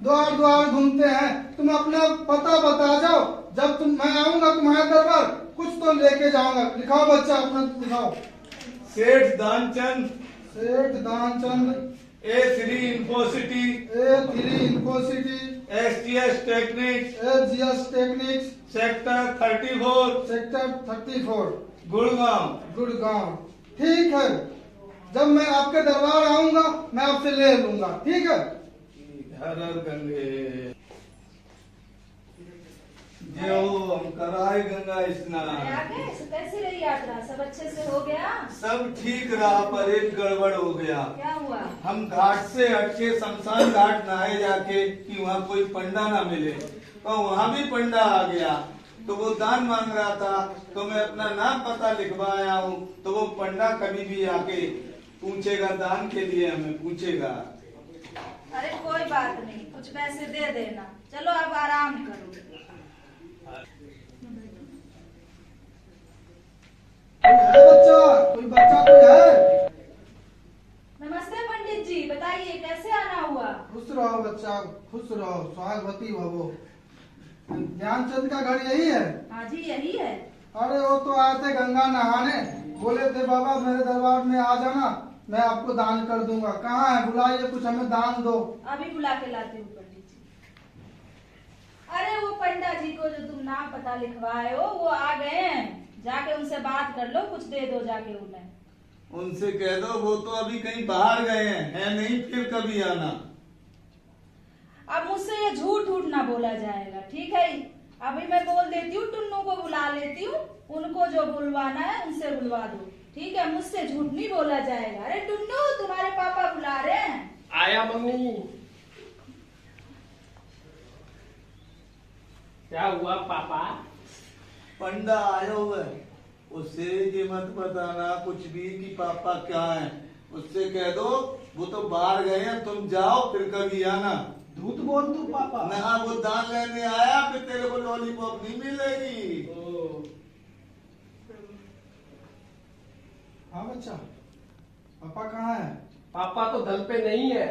द्वार द्वार घूमते हैं, तुम अपना पता बता जाओ, जब मैं आऊंगा तुम्हारे दरबार कुछ तो लेके जाऊंगा। लिखाओ बच्चा अपना लिखाओ। सेठ दानचंद, सेठ Danchand, A3 Infocity, A3 Infocity, SGS techniques, SGS techniques, sector 34, sector 34, Gurgaon, Gurgaon. ठीक है, जब मैं आपके दरबार आऊंगा मैं आपसे ले लूंगा, ठीक है। हर हर गंगे जो हम कराए गंगा स्नान। कैसी रही यात्रा? सब अच्छे से हो गया? सब ठीक रहा पर एक गड़बड़ हो गया। क्या हुआ? हम घाट से हटके शमशान घाट नहाए जाके कि वहाँ कोई पंडा ना मिले, तो वहाँ भी पंडा आ गया, तो वो दान मांग रहा था, तो मैं अपना नाम पता लिखवाया हूँ, तो वो पंडा कभी भी आके पूछेगा दान के लिए, हमें पूछेगा। अरे कोई बात नहीं, कुछ पैसे दे देना। चलो अब आराम करो। कोई बच्चा कोई है? नमस्ते पंडित जी, बताइए कैसे आना हुआ? खुश रहो बच्चा, खुश रहो, स्वागवती भवो। ध्यानचंद का घर यही है? हाँ जी यही है। अरे वो तो आए थे गंगा नहाने, बोले थे बाबा मेरे दरबार में आ जाना, मैं आपको दान कर दूंगा। कहाँ है? बुलाइए, कुछ हमें दान दो। अभी बुला के लाती हूँ पंडित जी। अरे वो पंडा जी को जो तुम नाम पता लिखवाए हो वो आ गए हैं, जाके उनसे बात कर लो, कुछ दे दो जाके उन्हें। उनसे कह दो वो तो अभी कहीं बाहर गए हैं, है नहीं फिर कभी आना। अब मुझसे ये झूठ उठ ना बोला जाएगा, ठीक है? अभी मैं बोल देती हूँ, टुन्नू को बुला लेती हूँ, उनको जो बुलवाना है उनसे बुलवा दो, ठीक है? मुझसे झूठ नहीं बोला जाएगा। अरे टुन्नू तुम्हारे पापा बुला रहे हैं। आया मम्मी। क्या हुआ पापा? पंडा आया हुआ है, उससे ये मत बताना कुछ भी कि पापा क्या है, उससे कह दो वो तो बाहर गए हैं, तुम जाओ फिर कभी आना। झूठ बोल तू पापा। ना वो दान लेने आया, फिर तेरे को लॉलीपॉप नहीं मिलेगी। हाँ बच्चा, पापा कहाँ है? पापा तो दल पे नहीं है।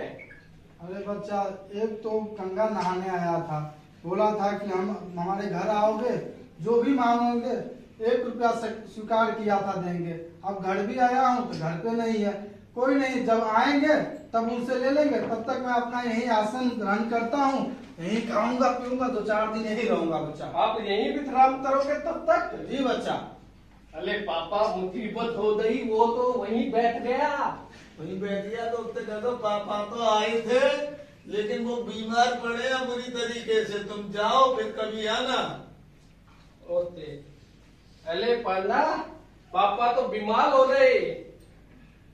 अरे बच्चा, एक तो गंगा नहाने आया था, बोला था कि हम हमारे घर आओगे, जो भी मांगोगे 1 रुपया स्वीकार किया था देंगे। अब घर भी आया हूँ तो घर पे नहीं है। कोई नहीं, जब आएंगे तब उनसे ले लेंगे, तब तक मैं अपना यही आसन ग्रहण करता हूँ, यही खाऊंगा पीऊंगा, 2-4 दिन यही रहूंगा बच्चा। आप यहीं विश्राम करोगे तब तक? जी बच्चा। अरे पापा मुसीबत हो गई, वो तो वहीं बैठ गया। वहीं बैठ गया तो उससे कह दो पापा तो आए थे लेकिन वो बीमार पड़े हैं बुरी तरीके से, तुम जाओ फिर कभी आना। ओते अले पाला, पापा तो बीमार हो गए।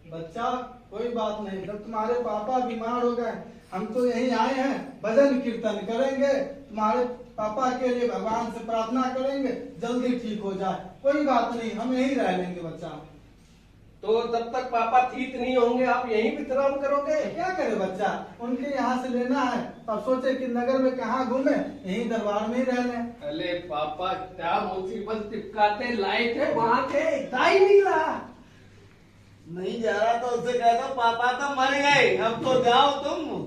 बच्चा कोई बात नहीं, जब तुम्हारे पापा बीमार हो गए, हम तो यहीं आए हैं, भजन कीर्तन करेंगे, तुम्हारे पापा के लिए भगवान से प्रार्थना करेंगे, जल्दी ठीक हो जाए। कोई बात नहीं, हम यहीं रह लेंगे बच्चा। तो जब तक पापा ठीक नहीं होंगे आप यहीं विश्राम करोगे? क्या करे बच्चा, उनके यहाँ से लेना है, अब सोचे कि नगर में कहाँ घूमे, यहीं दरबार में ही रह लें। अरे पापा क्या मुसीबत चिपकाते लाए थे वहाँ के, दाई नहीं रहा। नहीं जा रहा तो उससे कह दो पापा तो मर गए, अब तो जाओ तुम।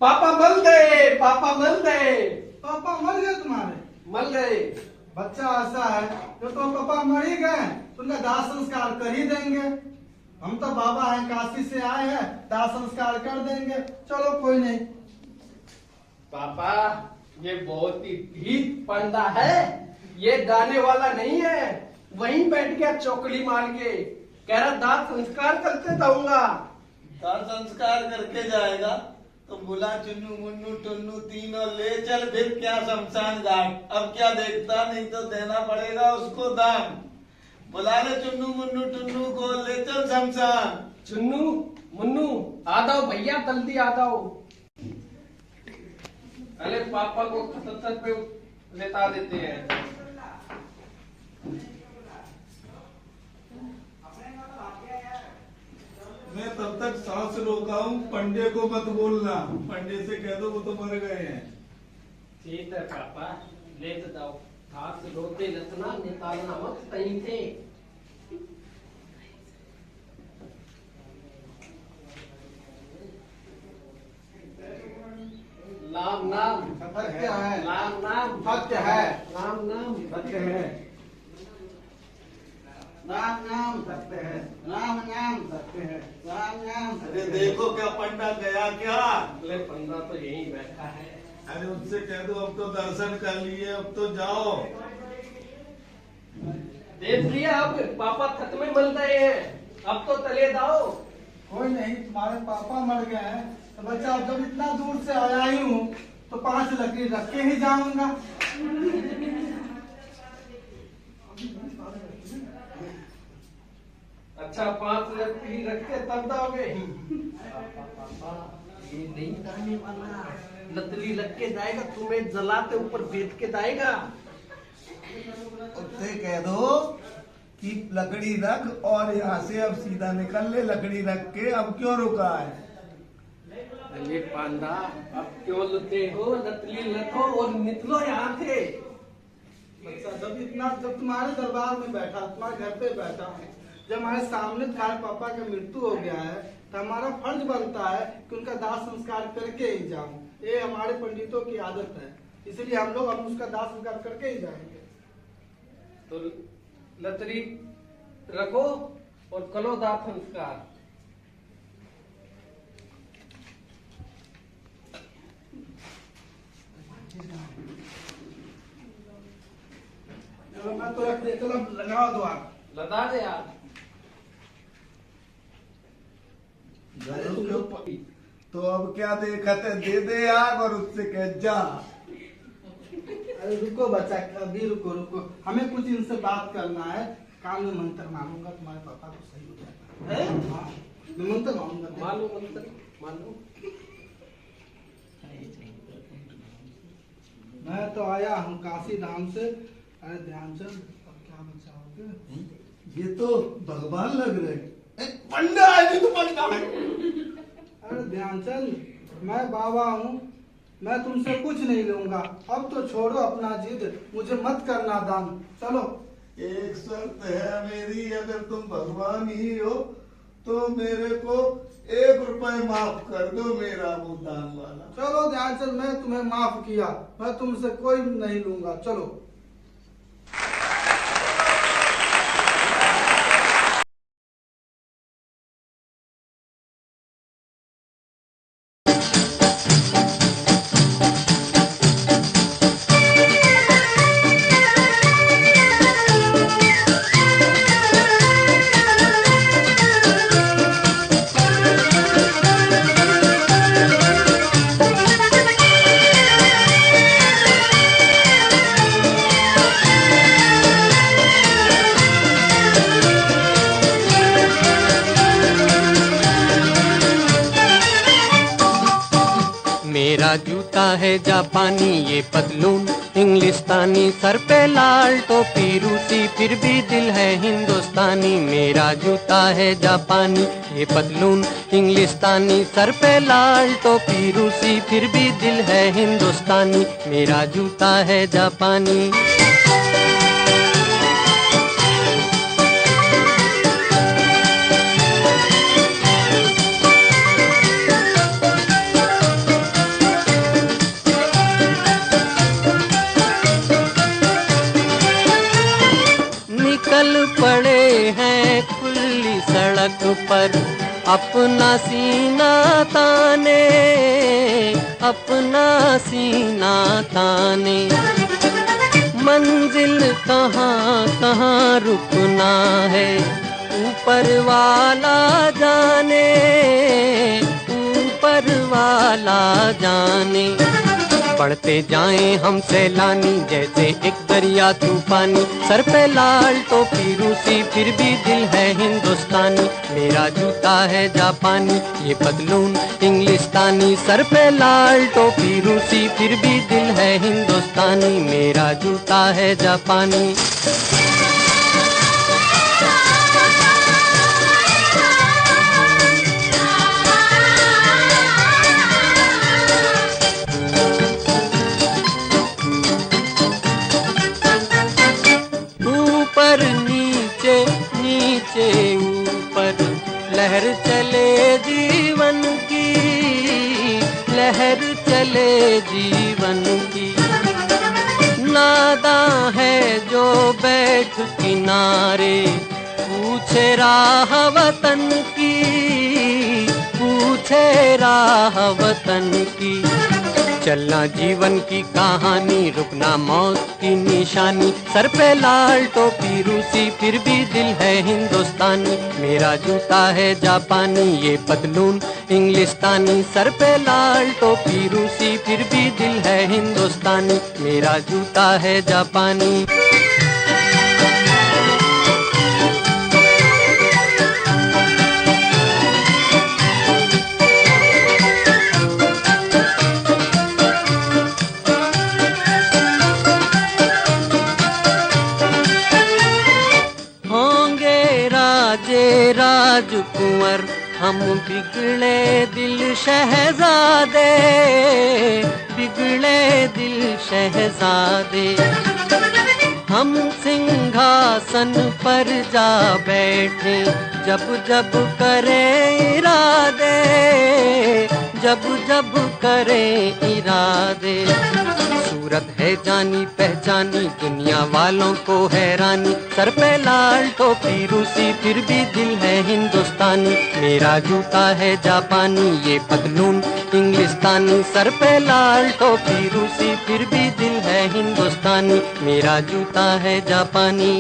पापा मर गए, पापा मर गए। पापा मर गए तुम्हारे? मर गए। बच्चा ऐसा है, जो तो पापा मर ही गए, उनका दाह संस्कार कर ही देंगे। हम तो बाबा हैं, काशी से आए हैं, दाह संस्कार कर देंगे। चलो कोई नहीं। पापा ये बहुत ही ठीक पंडा है, ये दाने वाला नहीं है। वहीं बैठ गया चौकड़ी मार के, कह रहा दाह संस्कार करके जाऊंगा। दाह संस्कार करके जाएगा तो बुला चुन्नू मुन्नू टुन्नू तीनों ले चल, फिर क्या शमशान घाट। अब क्या देखता, नहीं तो देना पड़ेगा उसको दान। बुला ले चुन्नू मुन्नू टुन्नू को, ले चल शमशान। चुन्नू मुन्नू आ जाओ भैया, जल्दी आ जाओ। अरे पापा को खतर पे लेटा देते हैं। मैं तब तक सांस रोका हूँ, पंडे को मत बोलना। पंडे से कह दो वो तो मर गए हैं। ठीक है पापा, ले तो जाओ। हाथ से रोते रचना निकालना मत कहीं से। राम नाम सत्य है, राम नाम सत्य है, राम नाम सत्य है, राम नाम सत्य है, राम नाम सत्य है, राम नाम। अरे देखो क्या पंडा गया क्या? अरे पंडा तो यहीं बैठा है। अरे उससे कह दो अब तो दर्शन कर लिए, अब तो जाओ। देख लिया, अब पापा थक में मल रहे हैं, अब तो चले जाओ। कोई नहीं, तुम्हारे पापा मर गए हैं तो बच्चा अब जब इतना दूर से आया ही हूँ तो 5 लकड़ी रख के ही जाऊंगा। अच्छा 5 लकड़ी रख के तब जाओगे? पापा ये नहीं जाने वाला, लकड़ी रख के जाएगा, तुम्हें जलाते ऊपर बेच के जाएगा। उससे कह दो कि लकड़ी रख और यहाँ से अब सीधा निकल ले, लकड़ी रख के। अब क्यों रुका है? अरे पांडा, अब क्यों लुटे हो? लकड़ी रखो और निकलो यहाँ से। बच्चा जब तुम्हारे दरबार में बैठा, तुम्हारे घर पे बैठा, जब हमारे सामने तुम्हारे पापा का मृत्यु हो गया है तो हमारा फर्ज बनता है कि उनका दाह संस्कार करके ही जाऊं। ये हमारे पंडितों की आदत है, इसलिए हम लोग अब उसका दाह संस्कार करके ही जाएंगे। तो लकड़ी रखो और करो दाह संस्कार। मैं तो रख दे, चलो लगाओ द्वार। लगा दे यार। तो अब क्या देखत है, दे दे आग और उससे कह जा। अरे रुको बच्चा, अभी रुको रुको, हमें कुछ इनसे बात करना है। कान में मंत्र मांगूंगा, तुम्हारे पापा को सही हो जाएगा। है? हाँ, मैं मंत्र मांगूंगा। मानो मंत्र, मानो। मैं तो आया हूँ काशी धाम से। अरे ध्यानचंद, अब क्या बचाओगे? ये तो भगवान लग रहे। पंडा है जी, तो पंडा है। अरे ध्यानचंद, मैं बाबा हूँ, मैं तुमसे कुछ नहीं लूंगा। अब तो छोड़ो अपना जिद, मुझे मत करना दान। चलो। एक शर्त है मेरी, अगर तुम भगवान ही हो तो मेरे को 1 रुपए माफ कर दो, मेरा वो दान वाला। चलो ध्यानचंद, मैं तुम्हें माफ किया, मैं तुमसे कोई नहीं लूंगा। चलो। मेरा जूता है जापानी, ये पतलून इंग्लिस्तानी, सर पे लाल टोपी रूसी, फिर भी दिल है हिंदुस्तानी। मेरा जूता है जापानी, ये पतलून इंग्लिस्तानी, सर पे लाल टोपी रूसी, फिर भी दिल है हिंदुस्तानी। मेरा जूता है जापानी। निकल पड़े हैं खुली सड़क पर, अपना सीना ताने, अपना सीना ताने। मंजिल कहाँ कहाँ रुकना है, ऊपर वाला जाने, ऊपर वाला जाने। बढ़ते जाएं हम सैलानी, जैसे एक दरिया तूफानी, सर पे लाल टोपी रूसी, फिर भी दिल है हिंदुस्तानी। मेरा जूता है जापानी, ये पतलून इंग्लिस्तानी, सर पे लाल टोपी रूसी, फिर भी दिल है हिंदुस्तानी। मेरा जूता है जापानी। लहर चले जीवन की। नादां है जो बैठ किनारे, पूछे राह वतन की, पूछे राह वतन की। चलना जीवन की कहानी, रुकना मौत की निशानी। सर पे लाल टोपी रूसी, फिर भी दिल है हिंदुस्तानी। मेरा जूता है जापानी, ये पतलून इंग्लिस्तानी। सर पे लाल टोपी रूसी, फिर भी दिल है हिंदुस्तानी। मेरा जूता है जापानी। राजकुंवर हम बिगड़े दिल शहजादे, बिगड़े दिल शहजादे। हम सिंहासन पर जा बैठे, जब जब करे इरादे, जब जब करे इरादे। सूरत है जानी पहचानी, दुनिया वालों को हैरानी। सर पे लाल टोपी रूसी, फिर भी दिल है हिंदुस्तानी। मेरा जूता है जापानी, ये पतलून इंग्लिस्तानी। सर पे लाल टोपी रूसी, फिर भी दिल है हिंदुस्तानी। मेरा जूता है जापानी।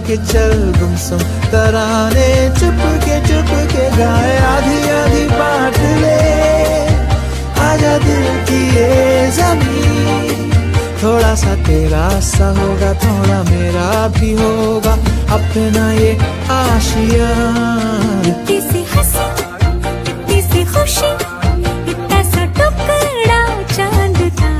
के चल गुमसुम तराने चुप के गाए आधी आधी बांट ले आजा दिल की ये जमीन थोड़ा सा तेरा सा होगा थोड़ा मेरा भी होगा अपना ये आशिया इतनी सी हंसी इतनी सी खुशी इतना सा टुकड़ा चांद का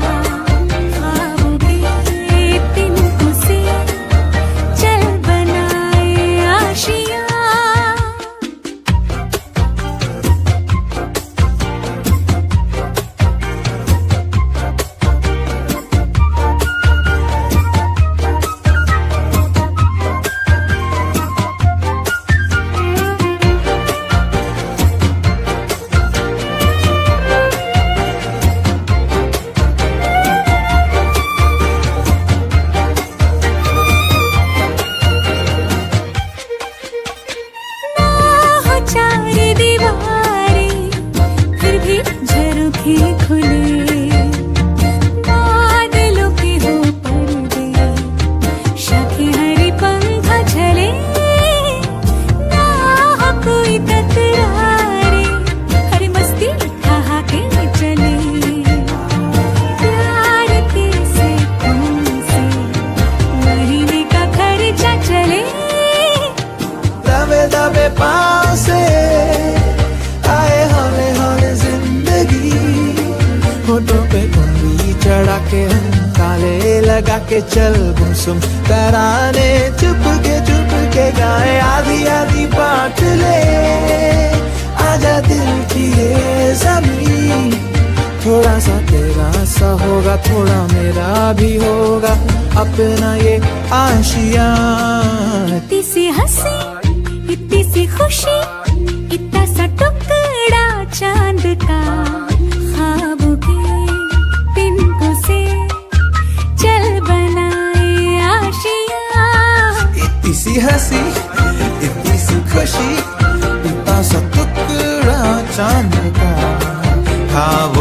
लबे पाँव से आए हौले हौले जिंदगी, होठों पे उंगली चढ़ा के हम ताले लगा के चल गुमसुम तराने चुप के गाए, आधी आधी बांट ले आजा दिल की ये ज़मीं, थोड़ा सा तेरा सा होगा थोड़ा मेरा भी होगा अपना ये आशियाँ। इतनी सी हंसी इतनी सी खुशी, इतना सा टुकड़ा चांद का, ख्वाबों के तिनको से चल बनाए आशियाँ। इतनी सी हंसी इतनी सी खुशी, इतना सा टुकड़ा चांद का, ख्वाबों